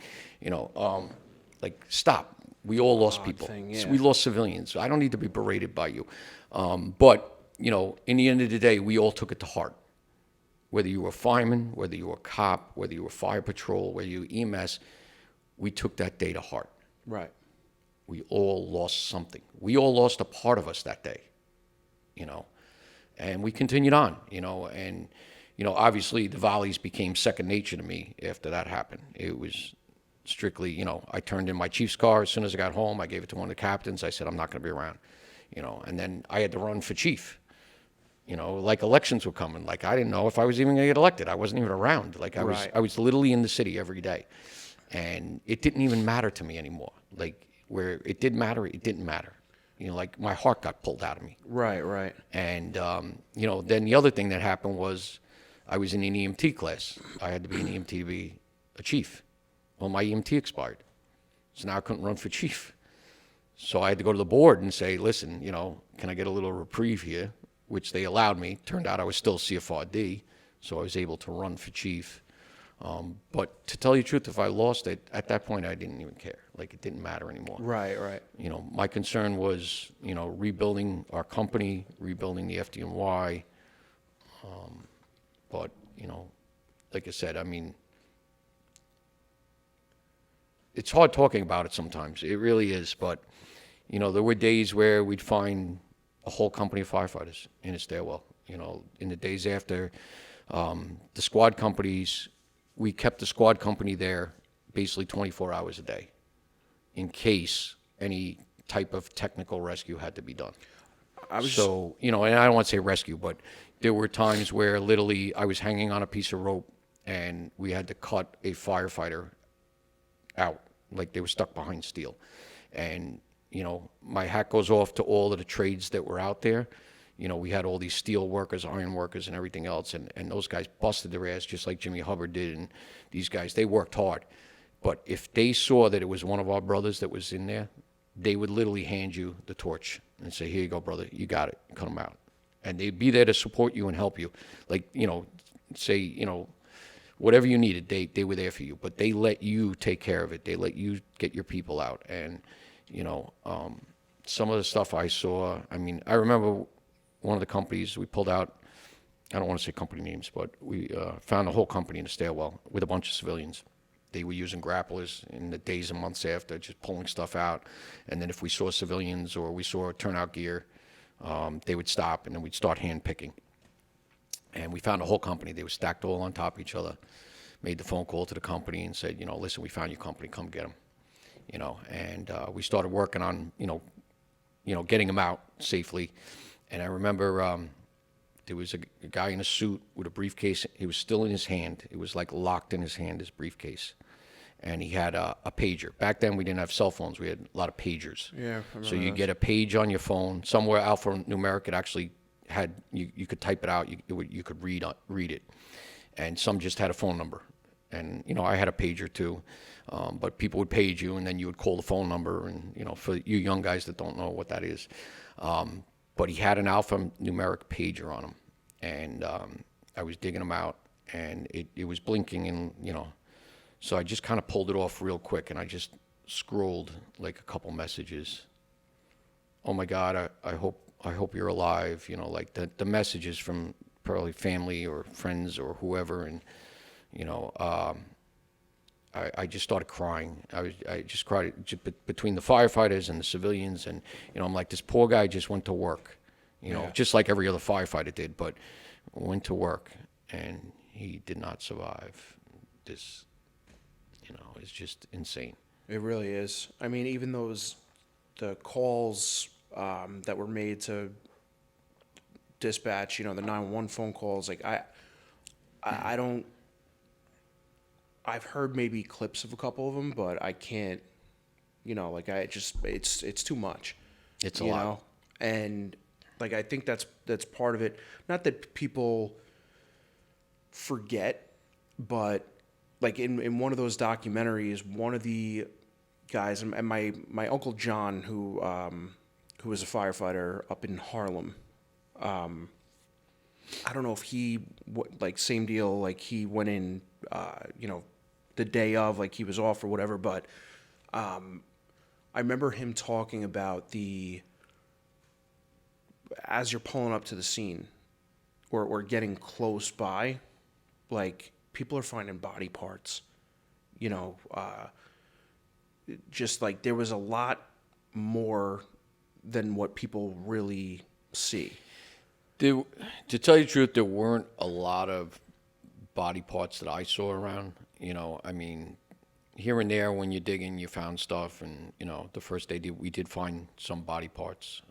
Like, stop. We all lost people. thing, So yeah. we lost civilians. I don't need to be berated by you. But, in the end of the day, we all took it to heart. Whether you were a fireman, whether you were a cop, whether you were fire patrol, whether you were EMS, we took that day to heart. Right. We all lost something. We all lost a part of us that day, and we continued on, and, obviously the volleys became second nature to me after that happened. It was strictly, I turned in my chief's car as soon as I got home. I gave it to one of the captains. I said, I'm not going to be around, and then I had to run for chief. Like elections were coming. Like I didn't know if I was even going to get elected. I wasn't even around. Like I was literally in the city every day, and it didn't even matter to me anymore. Like where it did matter, it didn't matter. Like my heart got pulled out of me. Right. And then the other thing that happened was I was in an EMT class. I had to be an EMT to be a chief. Well, my EMT expired, so now I couldn't run for chief. So I had to go to the board and say, listen, can I get a little reprieve here? Which they allowed me. Turned out I was still CFRD, so I was able to run for chief. But to tell you the truth, if I lost it, at that point I didn't even care. Like it didn't matter anymore. Right. My concern was, rebuilding our company, rebuilding the FDNY. But, like I said, I mean, it's hard talking about it sometimes. It really is. But, there were days where we'd find a whole company of firefighters in a stairwell. In the days after the squad companies, we kept the squad company there basically 24 hours a day in case any type of technical rescue had to be done. And I don't want to say rescue, but there were times where literally I was hanging on a piece of rope and we had to cut a firefighter out, like they were stuck behind steel. And my hat goes off to all of the trades that were out there. We had all these steel workers, iron workers, and everything else, and those guys busted their ass just like Jimmy Hubbard did, and these guys, they worked hard. But if they saw that it was one of our brothers that was in there, they would literally hand you the torch and say, here you go, brother, you got it, cut them out. And they'd be there to support you and help you. Like, say, whatever you needed, they were there for you. But they let you take care of it. They let you get your people out. And, some of the stuff I saw, I mean, I remember one of the companies we pulled out, I don't want to say company names, but we found a whole company in a stairwell with a bunch of civilians. They were using grapplers in the days and months after, just pulling stuff out. And then if we saw civilians or we saw turnout gear, they would stop and then we'd start hand picking. And we found a whole company. They were stacked all on top of each other. Made the phone call to the company and said, listen, we found your company, come get them. And we started working on, getting them out safely. And I remember there was a guy in a suit with a briefcase. He was still in his hand. It was like locked in his hand, his briefcase. And he had a pager. Back then, we didn't have cell phones. We had a lot of pagers. Yeah. So you get a page on your phone. Somewhere alphanumeric, it actually had, you could type it out. You could read it. And some just had a phone number. And, I had a pager too. But people would page you, and then you would call the phone number. And, for you young guys that don't know what that is. But he had an alphanumeric pager on him. And I was digging him out, and it was blinking, and, so I just kind of pulled it off real quick, and I just scrolled like a couple messages. Oh my God, I hope you're alive. Like the messages from probably family or friends or whoever, and I just started crying. I just cried between the firefighters and the civilians, and I'm like, this poor guy just went to work, just like every other firefighter did, but went to work, and he did not survive. This, is just insane. It really is. I mean, even the calls that were made to dispatch, the 911 phone calls, like I don't. I've heard maybe clips of a couple of them, but I can't. It's too much. It's a lot. And like I think that's part of it. Not that people forget, but like in one of those documentaries, one of the guys, and my Uncle John, who was a firefighter up in Harlem, I don't know if he, like, same deal, like he went in, the day of, like he was off or whatever, but I remember him talking about as you're pulling up to the scene or getting close by, like people are finding body parts, just like there was a lot more than what people really see. To tell you the truth, there weren't a lot of body parts that I saw around. I mean, here and there when you dig in, you found stuff. And, the first day we did find some body parts.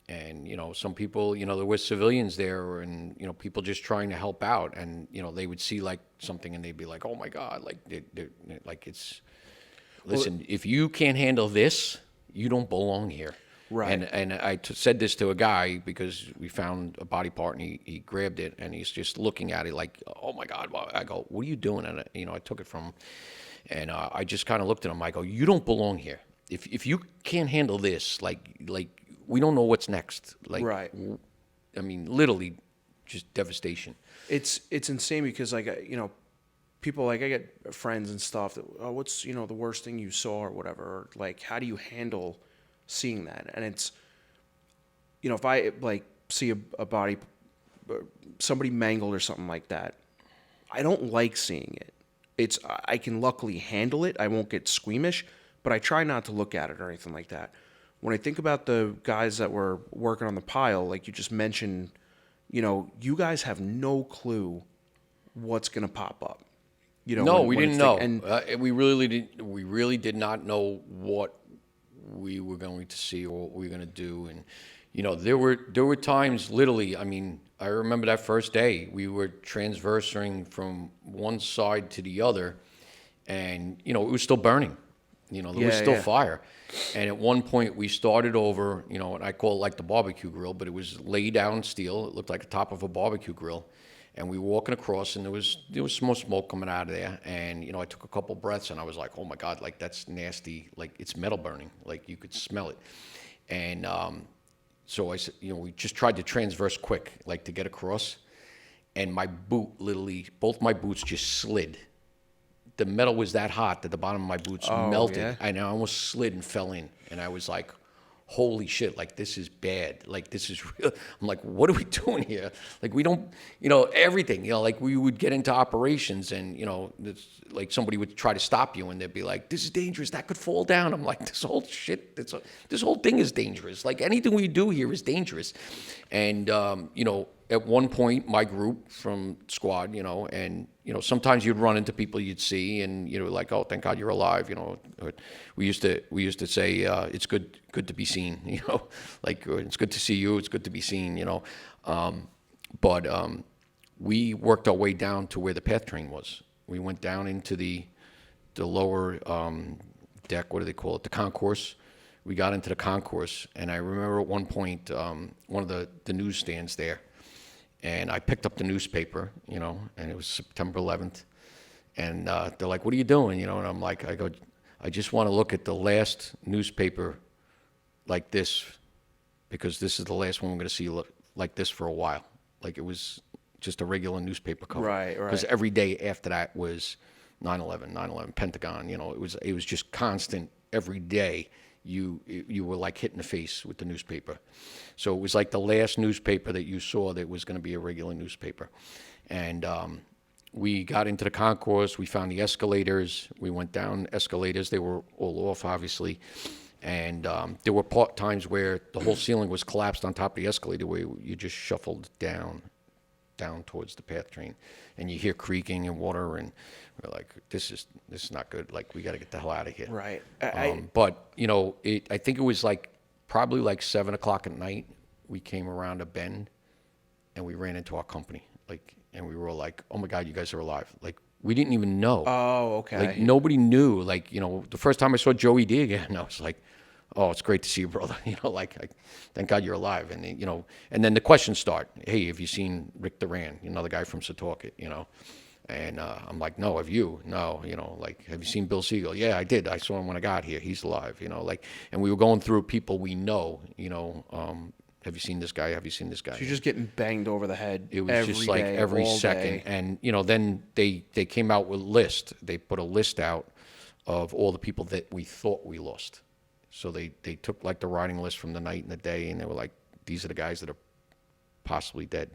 And, some people, there were civilians there and, people just trying to help out. And, they would see like something and they'd be like, oh my God, like it's, listen, if you can't handle this, you don't belong here. Right. And I said this to a guy because we found a body part and he grabbed it and he's just looking at it like, oh my God. Well, I go, what are you doing? And, I took it from him and I just kind of looked at him. I go, you don't belong here. If you can't handle this, like we don't know what's next. Like, right. I mean, literally just devastation. It's insane because people I get friends and stuff that, oh, what's, the worst thing you saw or whatever, or like, how do you handle seeing that? And it's, if I like see a body, somebody mangled or something like that, I don't like seeing it. I can luckily handle it. I won't get squeamish, but I try not to look at it or anything like that. When I think about the guys that were working on the pile, like you just mentioned, you guys have no clue what's going to pop up. No, we didn't know. And we really did not know what we were going to see or what we were going to do. And, there were times literally, I mean, I remember that first day we were transversing from one side to the other and, it was still burning. There was still fire. And at one point we started over, and I call it like the barbecue grill, but it was laid down steel. It looked like the top of a barbecue grill. And we were walking across and there was some smoke coming out of there. And, I took a couple breaths and I was like, oh my God, like that's nasty. Like it's metal burning. Like you could smell it. And so I said, we just tried to transverse quick, like to get across. And my boot literally, both my boots just slid. The metal was that hot that the bottom of my boots melted. Yeah? And I almost slid and fell in. And I was like, holy shit, like this is bad. Like this is real. I'm like, what are we doing here? Like we don't, everything, like we would get into operations and, it's like somebody would try to stop you and they'd be like, this is dangerous. That could fall down. I'm like, this whole shit, this whole thing is dangerous. Like anything we do here is dangerous. And, at one point, my group from squad, and, sometimes you'd run into people you'd see and, like, oh, thank God you're alive. We used to say, it's good to be seen, like it's good to see you. It's good to be seen, but we worked our way down to where the path train was. We went down into the lower deck. What do they call it? The concourse. We got into the concourse. And I remember at one point, one of the newsstands there, and I picked up the newspaper, and it was September 11th. And they're like, what are you doing? And I'm like, I just want to look at the last newspaper like this because this is the last one we're going to see like this for a while. Like it was just a regular newspaper cover. Right. Because every day after that was 9/11, Pentagon. It was just constant every day. You were like hit in the face with the newspaper. So it was like the last newspaper that you saw that was going to be a regular newspaper. And we got into the concourse. We found the escalators. We went down escalators. They were all off, obviously. And there were times where the whole ceiling was collapsed on top of the escalator where you just shuffled down towards the path train. And you hear creaking and water and we're like, this is not good. Like, we got to get the hell out of here. Right. But, I think it was probably 7 o'clock at night. We came around a bend and we ran into our company. And we were all like, oh my God, you guys are alive. Like, we didn't even know. Oh, okay. Like, nobody knew. Like, the first time I saw Joey D again, I was like, oh, it's great to see you, brother. Thank God you're alive. And, and then the questions start. Hey, have you seen Rick Duran, another guy from Setauket, And I'm like, no, have you? No, have you seen Bill Siegel? Yeah, I did. I saw him when I got here. He's alive, and we were going through people we know, have you seen this guy? Have you seen this guy? So you're just getting banged over the head. It was just like every second. Day. And, then they came out with a list. They put a list out of all the people that we thought we lost. So they took like the riding list from the night and the day, and they were like, these are the guys that are possibly dead.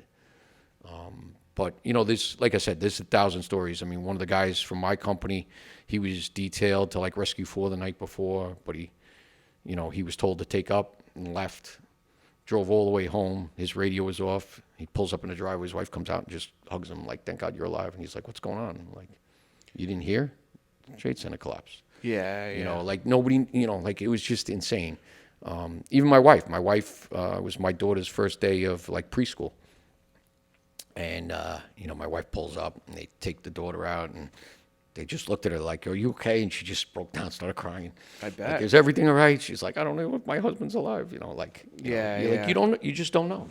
But, there's, like I said, there's 1,000 stories. I mean, one of the guys from my company, he was detailed to like rescue 4 the night before, but he was told to take up and left, drove all the way home. His radio was off. He pulls up in the driveway. His wife comes out and just hugs him like, thank God you're alive. And he's like, what's going on? I'm like, you didn't hear? Trade Center collapsed. Yeah. Like nobody, like it was just insane. Even my wife was my daughter's first day of like preschool. And, my wife pulls up and they take the daughter out and they just looked at her like, are you okay? And she just broke down, started crying. I bet. Like, is everything all right? She's like, I don't know if my husband's alive. Like, you just don't know.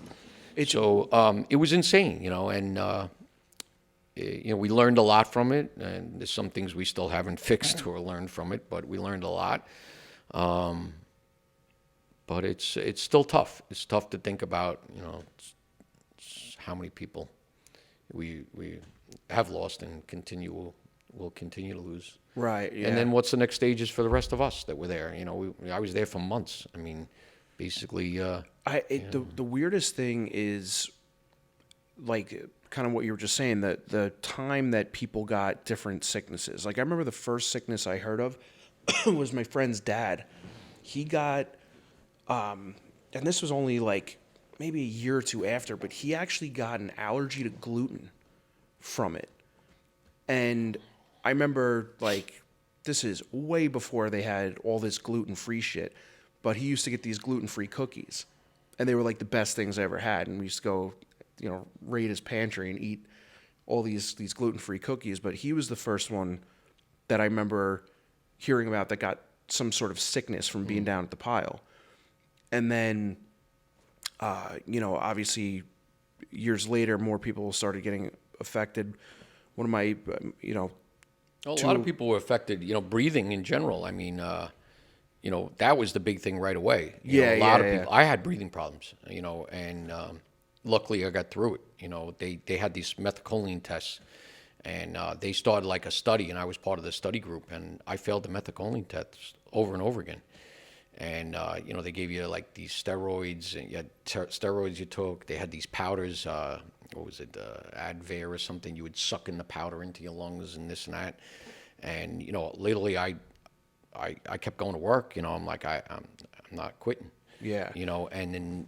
It was insane, and, we learned a lot from it, and there's some things we still haven't fixed or learned from it, but we learned a lot. But it's still tough. It's tough to think about, how many people we have lost and will continue to lose. Right. Yeah. And then what's the next stages for the rest of us that were there? I was there for months. I mean, basically. The weirdest thing is, like, kind of what you were just saying, that the time that people got different sicknesses. Like, I remember the first sickness I heard of was my friend's dad. He got, and this was only like maybe a year or two after, but he actually got an allergy to gluten from it. And I remember, like, this is way before they had all this gluten-free shit, but he used to get these gluten-free cookies, and they were like the best things I ever had. And we used to go, raid his pantry and eat all these gluten-free cookies. But he was the first one that I remember hearing about that got some sort of sickness from being down at the pile. And then, obviously, years later, more people started getting affected. One of my, a lot of people were affected, breathing in general. I mean, that was the big thing right away. A lot of people. I had breathing problems, and luckily I got through it. They had these methacholine tests, and they started like a study, and I was part of the study group, and I failed the methacholine tests over and over again. And, they gave you like these steroids, and you had steroids you took. They had these powders, what was it, Advair or something. You would suck in the powder into your lungs and this and that. And, literally I kept going to work, I'm like, I'm not quitting. Yeah. And then,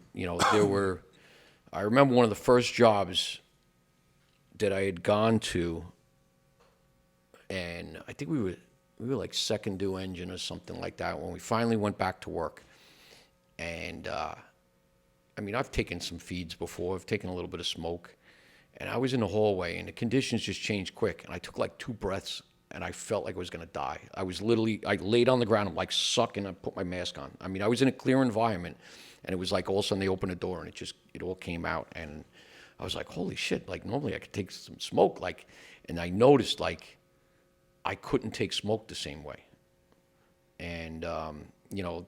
I remember one of the first jobs that I had gone to, and I think we were like second due engine or something like that when we finally went back to work. And, I've taken some feeds before. I've taken a little bit of smoke. And I was in the hallway, and the conditions just changed quick. And I took like 2 breaths, and I felt like I was going to die. I laid on the ground. I'm like sucking. I put my mask on. I was in a clear environment, and it was like all of a sudden they opened the door, and it all came out. And I was like, holy shit. Like, normally I could take some smoke. And I noticed, like, I couldn't take smoke the same way. And,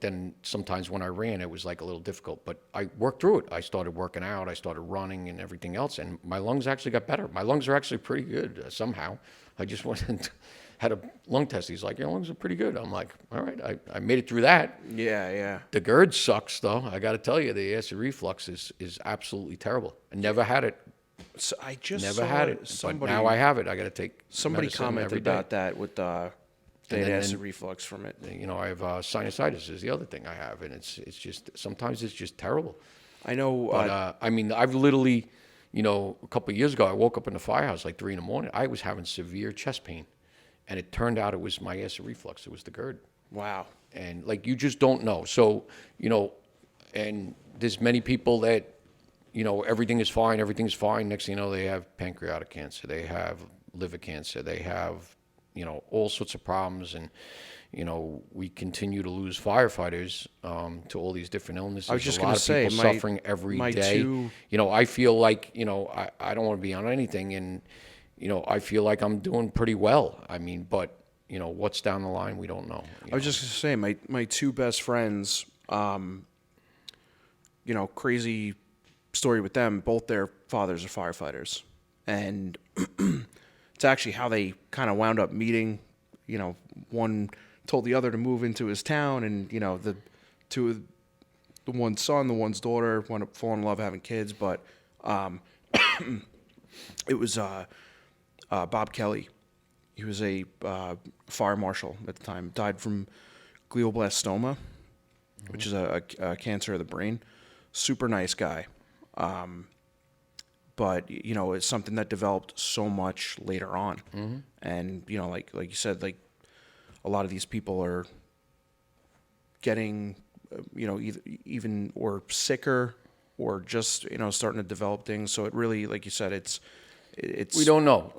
then sometimes when I ran, it was like a little difficult, but I worked through it. I started working out, I started running and everything else, and my lungs actually got better. My lungs are actually pretty good somehow. I just went and had a lung test. He's like, your lungs are pretty good. I'm like, all right, I made it through that. Yeah. The GERD sucks, though. I got to tell you, the acid reflux is absolutely terrible. I never had it. So I just never had it, but now I have it. I got to take somebody medicine commented every day. about that with they had acid reflux from it. I have sinusitis is the other thing I have, and it's just sometimes it's just terrible. I know. But I've literally, a couple of years ago, I woke up in the firehouse like 3 a.m. I was having severe chest pain, and it turned out it was my acid reflux. It was the GERD. Wow. And like you just don't know. So and there's many people that everything is fine. Next thing you know, they have pancreatic cancer, they have liver cancer, they have all sorts of problems, and we continue to lose firefighters to all these different illnesses. I was just a lot of people suffering every day. I feel like I don't want to be on anything, and I feel like I'm doing pretty well. But what's down the line, we don't know. I was just gonna say my 2 best friends, crazy story with them. Both their fathers are firefighters, and it's actually how they kind of wound up meeting, one told the other to move into his town, and the two, the one's son, the one's daughter, wound up falling in love, having kids. But it was Bob Kelly. He was a fire marshal at the time. Died from glioblastoma, which is a cancer of the brain. Super nice guy. But it's something that developed so much later on. And like you said, like a lot of these people are getting either even or sicker or just starting to develop things. So it really, like you said, it's We don't know.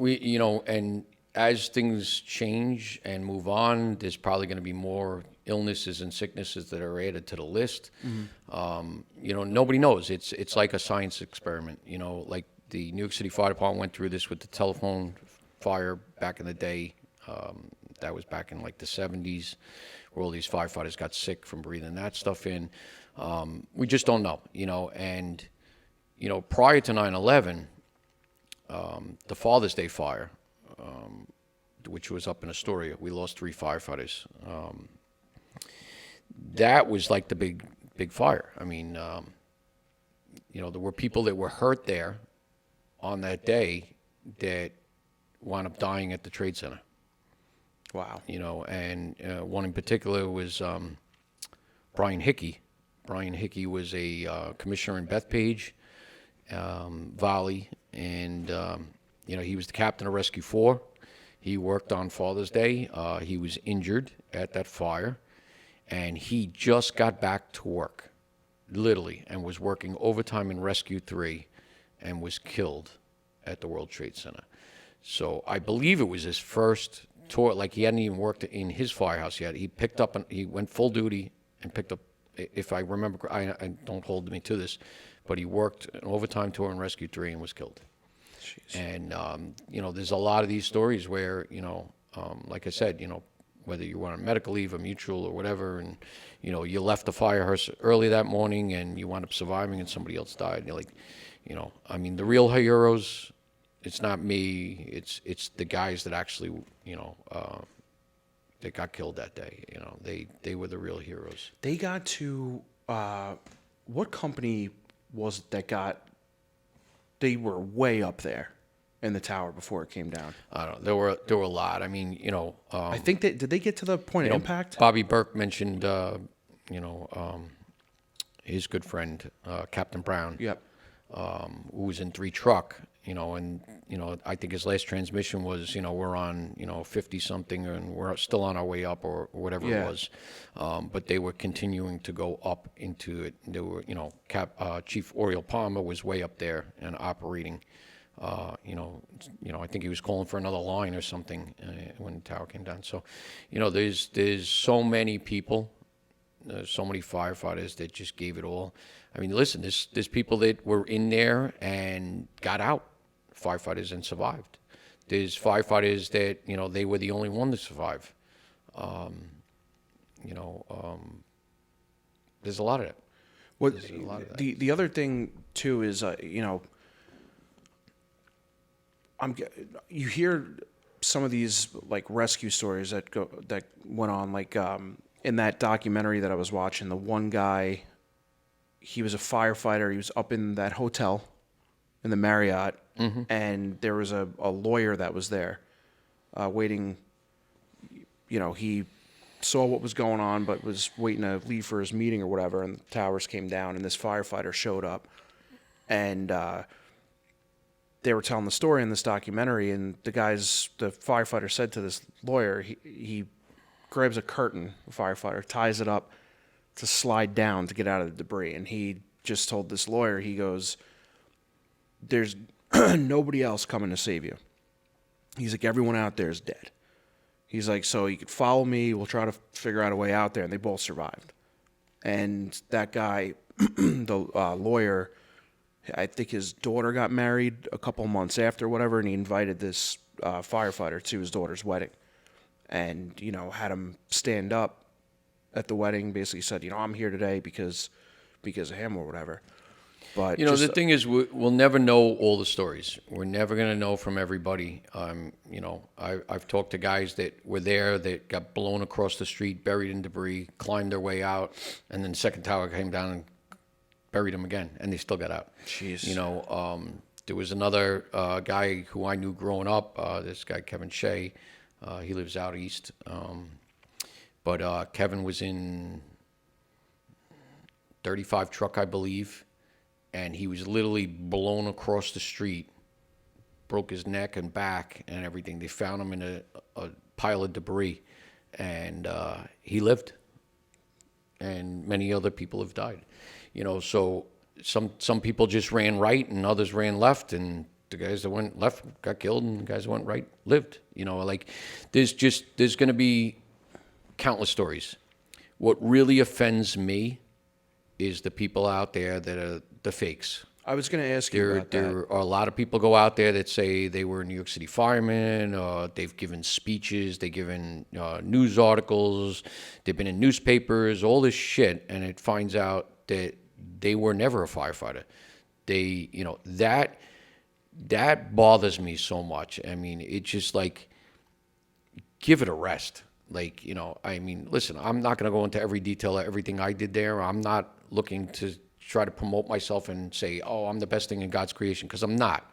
And as things change and move on, there's probably going to be more illnesses and sicknesses that are added to the list. Nobody knows. It's like a science experiment. Like the New York City Fire Department went through this with the telephone fire back in the day. That was back in like the 70s, where all these firefighters got sick from breathing that stuff in. We just don't know. And prior to 9/11, the Father's Day fire, which was up in Astoria, we lost 3 firefighters. That was like the big fire. I mean, there were people that were hurt there on that day that wound up dying at the Trade Center. wow. And one in particular was Brian Hickey. Brian Hickey was a commissioner in Bethpage, Volly, and he was the captain of Rescue 4. He worked on Father's Day. He was injured at that fire, and he just got back to work, literally, and was working overtime in Rescue 3 and was killed at the World Trade Center. So I believe it was his first tour. Like, he hadn't even worked in his firehouse yet. He picked up, he went full duty and picked up, if I remember, I don't hold me to this, but he worked an overtime tour in Rescue 3 and was killed. Jeez. And, there's a lot of these stories where, like I said, whether you were on medical leave or mutual or whatever, and, you left the firehouse early that morning and you wound up surviving and somebody else died. And you're like, the real heroes, it's not me, it's the guys that actually, that got killed that day. They were the real heroes. They got to, what company was it that they were way up there in the tower before it came down? I don't know. There were a lot. I mean, I think did they get to the point of impact? Bobby Burke mentioned, his good friend, Captain Brown. Yep. Who was in 3 truck, and, I think his last transmission was, we're on, 50 something and we're still on our way up or whatever it was. But they were continuing to go up into it. They were, Chief Oriel Palmer was way up there and operating, I think he was calling for another line or something when the tower came down. So, there's so many people, so many firefighters that just gave it all. I mean, listen, there's people that were in there and got out, firefighters, and survived. There's firefighters that, they were the only one to survive. There's a lot of that. What the other thing too is, you hear some of these like rescue stories that went on, like in that documentary that I was watching. The one guy, he was a firefighter. He was up in that hotel in the Marriott, and there was a lawyer that was there waiting. He saw what was going on, but was waiting to leave for his meeting or whatever, and the towers came down, and this firefighter showed up. And they were telling the story in this documentary, and the firefighter said to this lawyer, he grabs a curtain, the firefighter, ties it up to slide down to get out of the debris. And he just told this lawyer, he goes, there's nobody else coming to save you. He's like, everyone out there is dead. He's like, so you could follow me, we'll try to figure out a way out there. And they both survived. And that guy, the lawyer, I think his daughter got married a couple months after, whatever, and he invited this firefighter to his daughter's wedding. And, had him stand up at the wedding, basically said, I'm here today because of him or whatever. But You know, the thing is, we'll never know all the stories. We're never going to know from everybody. You know, I've talked to guys that were there that got blown across the street, buried in debris, climbed their way out, and then the second tower came down and buried them again, and they still got out. Jeez. You know, there was another guy who I knew growing up, this guy, Kevin Shea. He lives out east. But Kevin was in 35 truck, I believe, and he was literally blown across the street, broke his neck and back and everything. They found him in a pile of debris, and he lived, and many other people have died. You know, so some people just ran right and others ran left, and the guys that went left got killed, and the guys that went right lived. You know, like there's going to be countless stories. What really offends me is the people out there that are the fakes. I was going to ask you about that. There are a lot of people go out there that say they were New York City firemen, they've given speeches, they've given news articles, they've been in newspapers, all this shit, and it finds out that they were never a firefighter. They, you know, that bothers me so much. I mean, it's just like, give it a rest. Like, you know, I mean, listen, I'm not going to go into every detail of everything I did there. I'm not looking to try to promote myself and say, oh, I'm the best thing in God's creation, because I'm not.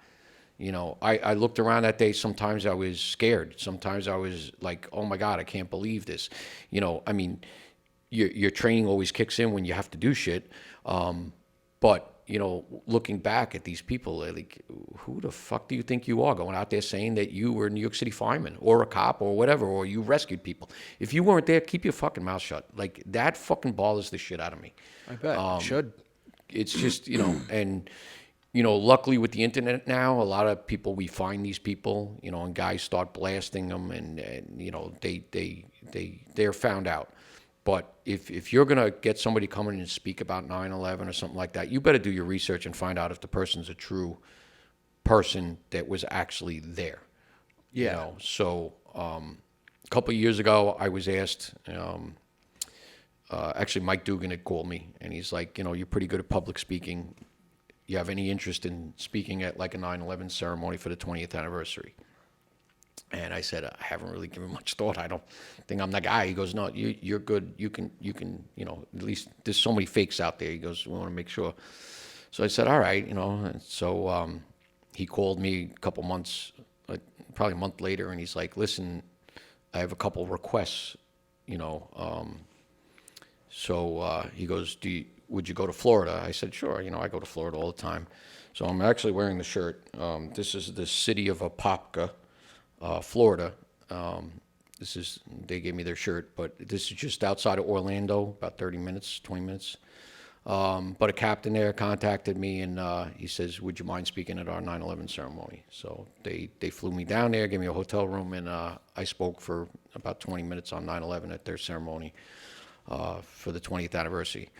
You know, I looked around that day. Sometimes I was scared. Sometimes I was like, oh my God, I can't believe this. You know, I mean, your training always kicks in when you have to do shit. But, you know, looking back at these people, like, who the fuck do you think you are going out there saying that you were a New York City fireman or a cop or whatever, or you rescued people? If you weren't there, keep your fucking mouth shut. Like, that fucking bothers the shit out of me. I bet it should. It's just, you know, and, you know, luckily with the internet now, a lot of people, we find these people, you know, and guys start blasting them, and you know, they're found out. But if you're going to get somebody coming and speak about 9/11 or something like that, you better do your research and find out if the person's a true person that was actually there. Yeah. You know? So a couple of years ago, I was asked, actually Mike Dugan had called me, and he's like, you know, you're pretty good at public speaking. You have any interest in speaking at like a 9/11 ceremony for the 20th anniversary? And I said, I haven't really given much thought. I don't think I'm the guy. He goes, no, you're good. You can, you know, at least there's so many fakes out there. He goes, we want to make sure. So I said, all right, you know. And so he called me a couple months, probably a month later, and he's like, listen, I have a couple requests, you know. So he goes, would you go to Florida? I said, sure. You know, I go to Florida all the time. So I'm actually wearing the shirt. This is the city of Apopka, Florida. They gave me their shirt, but this is just outside of Orlando, about 30 minutes, 20 minutes. But a captain there contacted me, and he says, would you mind speaking at our 9/11 ceremony? So they flew me down there, gave me a hotel room, and I spoke for about 20 minutes on 9/11 at their ceremony for the 20th anniversary.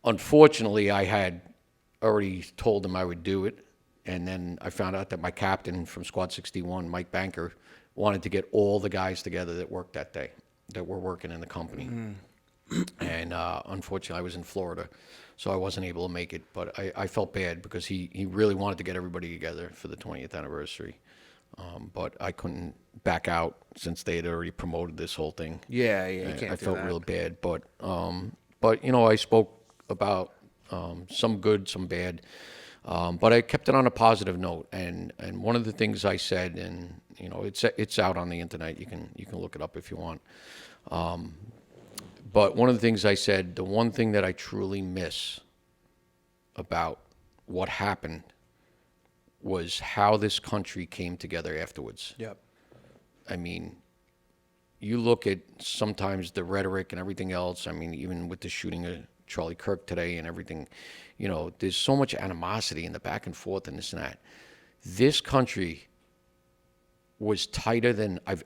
Unfortunately, I had already told them I would do it, and then I found out that my captain from Squad 61, Mike Banker, wanted to get all the guys together that worked that day, that were working in the company. And unfortunately, I was in Florida, so I wasn't able to make it. But I felt bad because he really wanted to get everybody together for the 20th anniversary. But I couldn't back out since they had already promoted this whole thing. Yeah, you can't I do felt that. real bad. But you know, I spoke about some good, some bad. But I kept it on a positive note, and one of the things I said, and you know, it's out on the internet. You can look it up if you want. But one of the things I said, the one thing that I truly miss about what happened was how this country came together afterwards. Yep. I mean, you look at sometimes the rhetoric and everything else. I mean, even with the shooting of Charlie Kirk today and everything, you know, there's so much animosity in the back and forth and this and that. This country was tighter than I've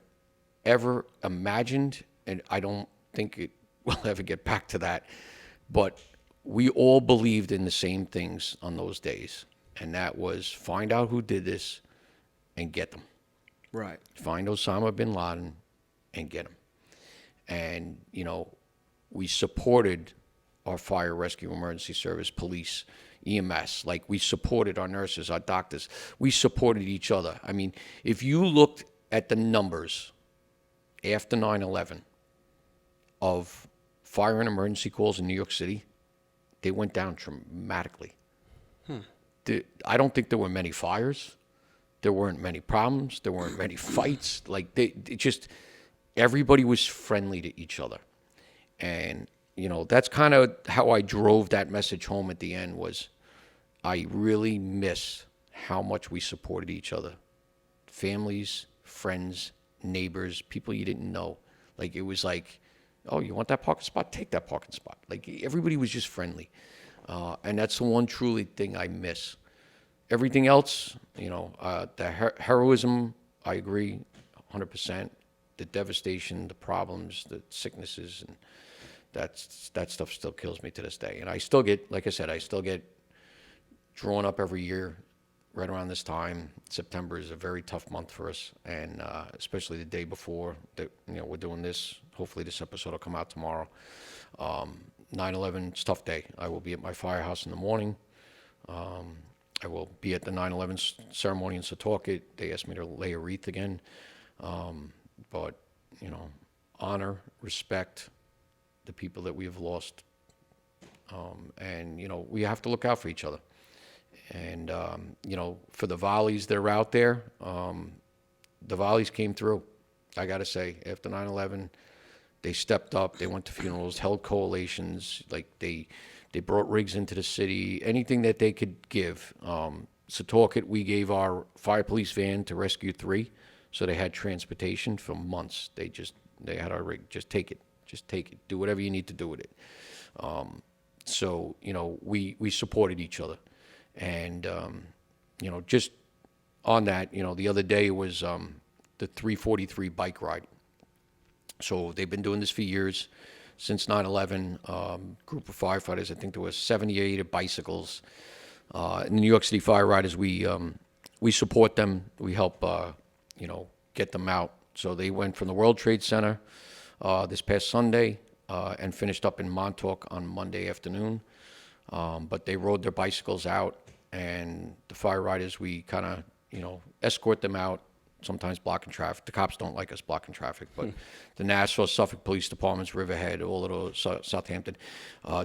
ever imagined, and I don't think it will ever get back to that. But we all believed in the same things on those days, and that was find out who did this and get them. Right. Find Osama bin Laden and get him. And, you know, we supported our fire, rescue, emergency service, police, EMS. Like, we supported our nurses, our doctors. We supported each other. I mean, if you looked at the numbers after 9/11 of fire and emergency calls in New York City, they went down dramatically. I don't think there were many fires. There weren't many problems. There weren't many fights. Like, it just, everybody was friendly to each other. And, that's kind of how I drove that message home at the end, was I really miss how much we supported each other. Families, friends, neighbors, people you didn't know. Like, it was like, oh, you want that parking spot? Take that parking spot. Like, everybody was just friendly. And that's the one truly thing I miss. Everything else, the heroism, I agree 100%. The devastation, the problems, the sicknesses, and that stuff still kills me to this day. And I still get, like I said, drawn up every year right around this time. September is a very tough month for us, and especially the day before that, we're doing this. Hopefully this episode will come out tomorrow. 9/11, it's a tough day. I will be at my firehouse in the morning. I will be at the 9/11 ceremony in Setauket. They asked me to lay a wreath again. But, honor, respect the people that we have lost. And, we have to look out for each other. And, for the Volleys that are out there, the Volleys came through. I got to say, after 9/11, they stepped up. They went to funerals, held collations. Like, they brought rigs into the city, anything that they could give. Setauket, we gave our fire police van to Rescue 3, so they had transportation for months. They had our rig. Just take it. Do whatever you need to do with it. So, we supported each other. And, just on that, the other day was the 343 bike ride. So they've been doing this for years, since 9/11. Group of firefighters, I think there was 78 bicycles. In the New York City Fire Riders, we support them. We help, get them out. So they went from the World Trade Center this past Sunday and finished up in Montauk on Monday afternoon. But they rode their bicycles out, and the Fire Riders, we kind of, escort them out, sometimes blocking traffic. The cops don't like us blocking traffic, but the Nassau, Suffolk Police Departments, Riverhead, all of those, Southampton,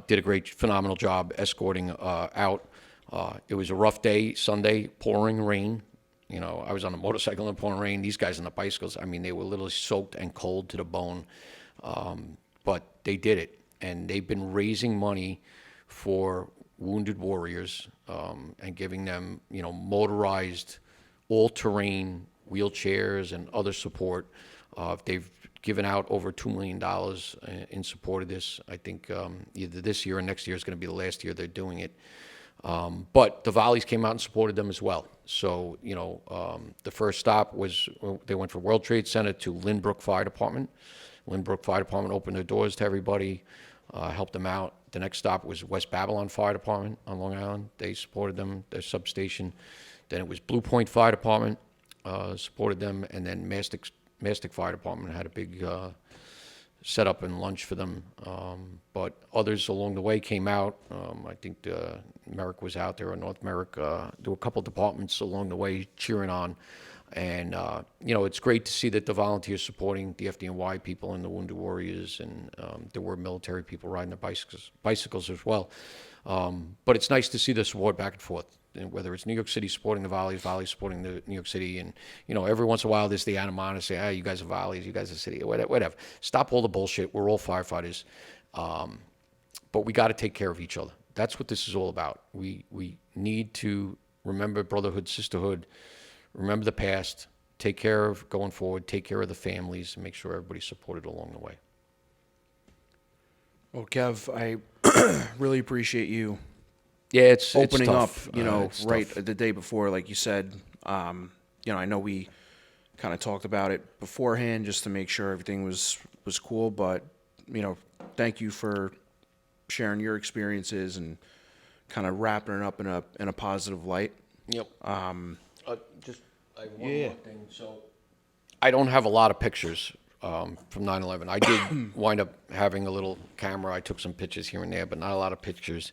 did a phenomenal job escorting out. It was a rough day, Sunday, pouring rain. I was on a motorcycle in pouring rain. These guys on the bicycles, I mean, they were literally soaked and cold to the bone. But they did it, and they've been raising money for wounded warriors and giving them, motorized, all-terrain wheelchairs and other support. They've given out over $2 million in support of this. I think either this year or next year is going to be the last year they're doing it. But the Volleys came out and supported them as well. So, the first stop was, they went from World Trade Center to Lynbrook Fire Department. Lynbrook Fire Department opened their doors to everybody, helped them out. The next stop was West Babylon Fire Department on Long Island. They supported them, their substation. Then it was Blue Point Fire Department, supported them. And then Mastic Fire Department had a big setup and lunch for them. But others along the way came out. I think Merrick was out there, or North Merrick. There were a couple departments along the way cheering on. And, it's great to see that the volunteers supporting the FDNY people and the Wounded Warriors, and there were military people riding their bicycles as well. But it's nice to see the support back and forth, and whether it's New York City supporting the Volleys supporting the New York City. And, every once in a while there's the animosity, say, you guys are Volleys, you guys are City, whatever. Stop all the bullshit. We're all firefighters. But we got to take care of each other. That's what this is all about. We need to remember brotherhood, sisterhood, remember the past, take care of going forward, take care of the families, and make sure everybody's supported along the way. Well, Kev, I really appreciate you it's opening up, tough. It's right tough. the day before, like you said. I know we kind of talked about it beforehand just to make sure everything was cool, but, thank you for sharing your experiences and kind of wrapping it up in a positive light. Yep. One more thing. So I don't have a lot of pictures from 9/11. I did wind up having a little camera. I took some pictures here and there, but not a lot of pictures.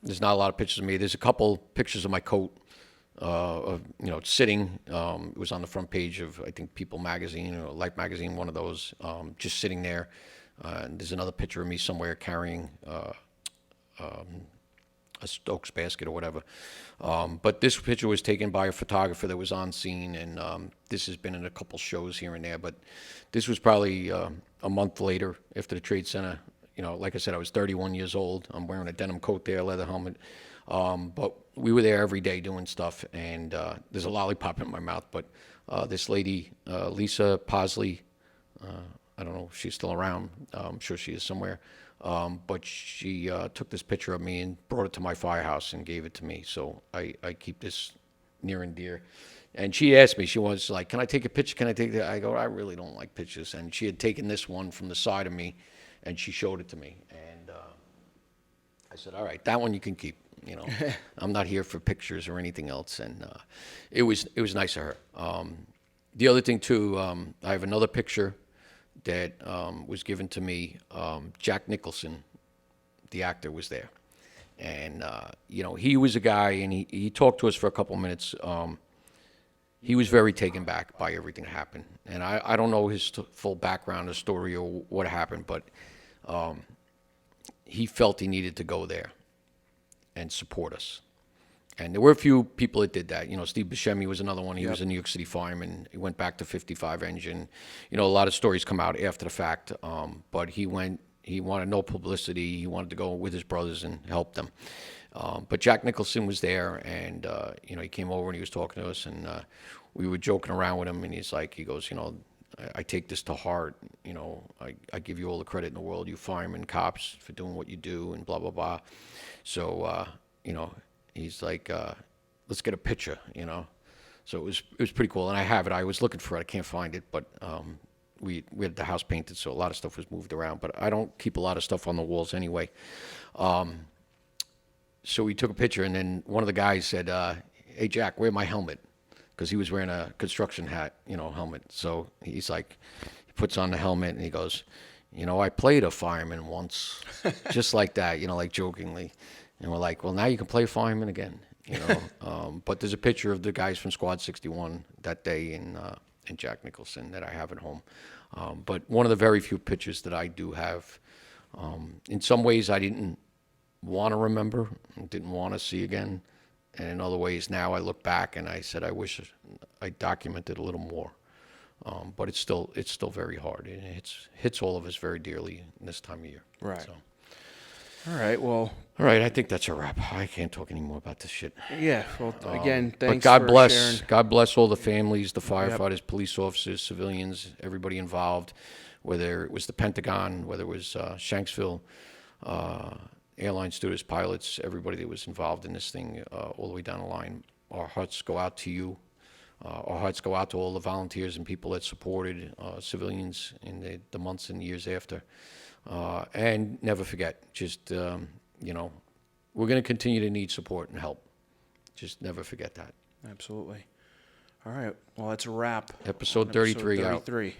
There's not a lot of pictures of me. There's a couple pictures of my coat, of, sitting. It was on the front page of, I think, People magazine or Life magazine, one of those, just sitting there. And there's another picture of me somewhere carrying a Stokes basket or whatever. But this picture was taken by a photographer that was on scene, and this has been in a couple shows here and there. But this was probably a month later after the Trade Center. Like I said, I was 31 years old. I'm wearing a denim coat there, leather helmet. But we were there every day doing stuff, and there's a lollipop in my mouth. But this lady, Lisa Posley, I don't know if she's still around. I'm sure she is somewhere. But she took this picture of me and brought it to my firehouse and gave it to me. So I keep this near and dear. And she asked me, she was like, can I take a picture? Can I take that? I go, I really don't like pictures. And she had taken this one from the side of me, and she showed it to me. And I said, all right, that one you can keep. I'm not here for pictures or anything else. And it was nice of her. The other thing, too, I have another picture that was given to me. Jack Nicholson, the actor, was there. And, he was a guy, and he talked to us for a couple minutes. He was very taken back by everything that happened. And I don't know his full background or story or what happened, but he felt he needed to go there and support us. And there were a few people that did that. Steve Buscemi was another one. He was a New York City fireman. He went back to 55 engine. A lot of stories come out after the fact. But he wanted no publicity. He wanted to go with his brothers and help them. But Jack Nicholson was there, and, he came over and he was talking to us, and we were joking around with him, and he goes, I take this to heart. I give you all the credit in the world, you firemen, cops, for doing what you do, and blah, blah, blah. So, he's like, let's get a picture, So it was pretty cool, and I have it. I was looking for it. I can't find it, but we had the house painted, so a lot of stuff was moved around. But I don't keep a lot of stuff on the walls anyway. So we took a picture, and then one of the guys said, hey, Jack, wear my helmet, because he was wearing a construction hat, helmet. So he's like, he puts on the helmet, and he goes, I played a fireman once, just like that, like jokingly. And we're like, well, now you can play fireman again, But there's a picture of the guys from Squad 61 that day and Jack Nicholson that I have at home. But one of the very few pictures that I do have. In some ways, I didn't want to remember, didn't want to see again. And in other ways, now I look back and I said, I wish I documented a little more. But it's still very hard. It hits all of us very dearly in this time of year. Right. So. All right. Well. All right. I think that's a wrap. I can't talk anymore about this shit. Yeah. Well, again, thanks. But God for bless. sharing. God bless all the families, the firefighters, police officers, civilians, everybody involved. Whether it was the Pentagon, whether it was Shanksville, airline stewardess, pilots, everybody that was involved in this thing, all the way down the line. Our hearts go out to you. Our hearts go out to all the volunteers and people that supported civilians in the months and years after. And never forget, just, we're going to continue to need support and help. Just never forget that. Absolutely. All right. Well, that's a wrap. Episode 33 Episode out. 33.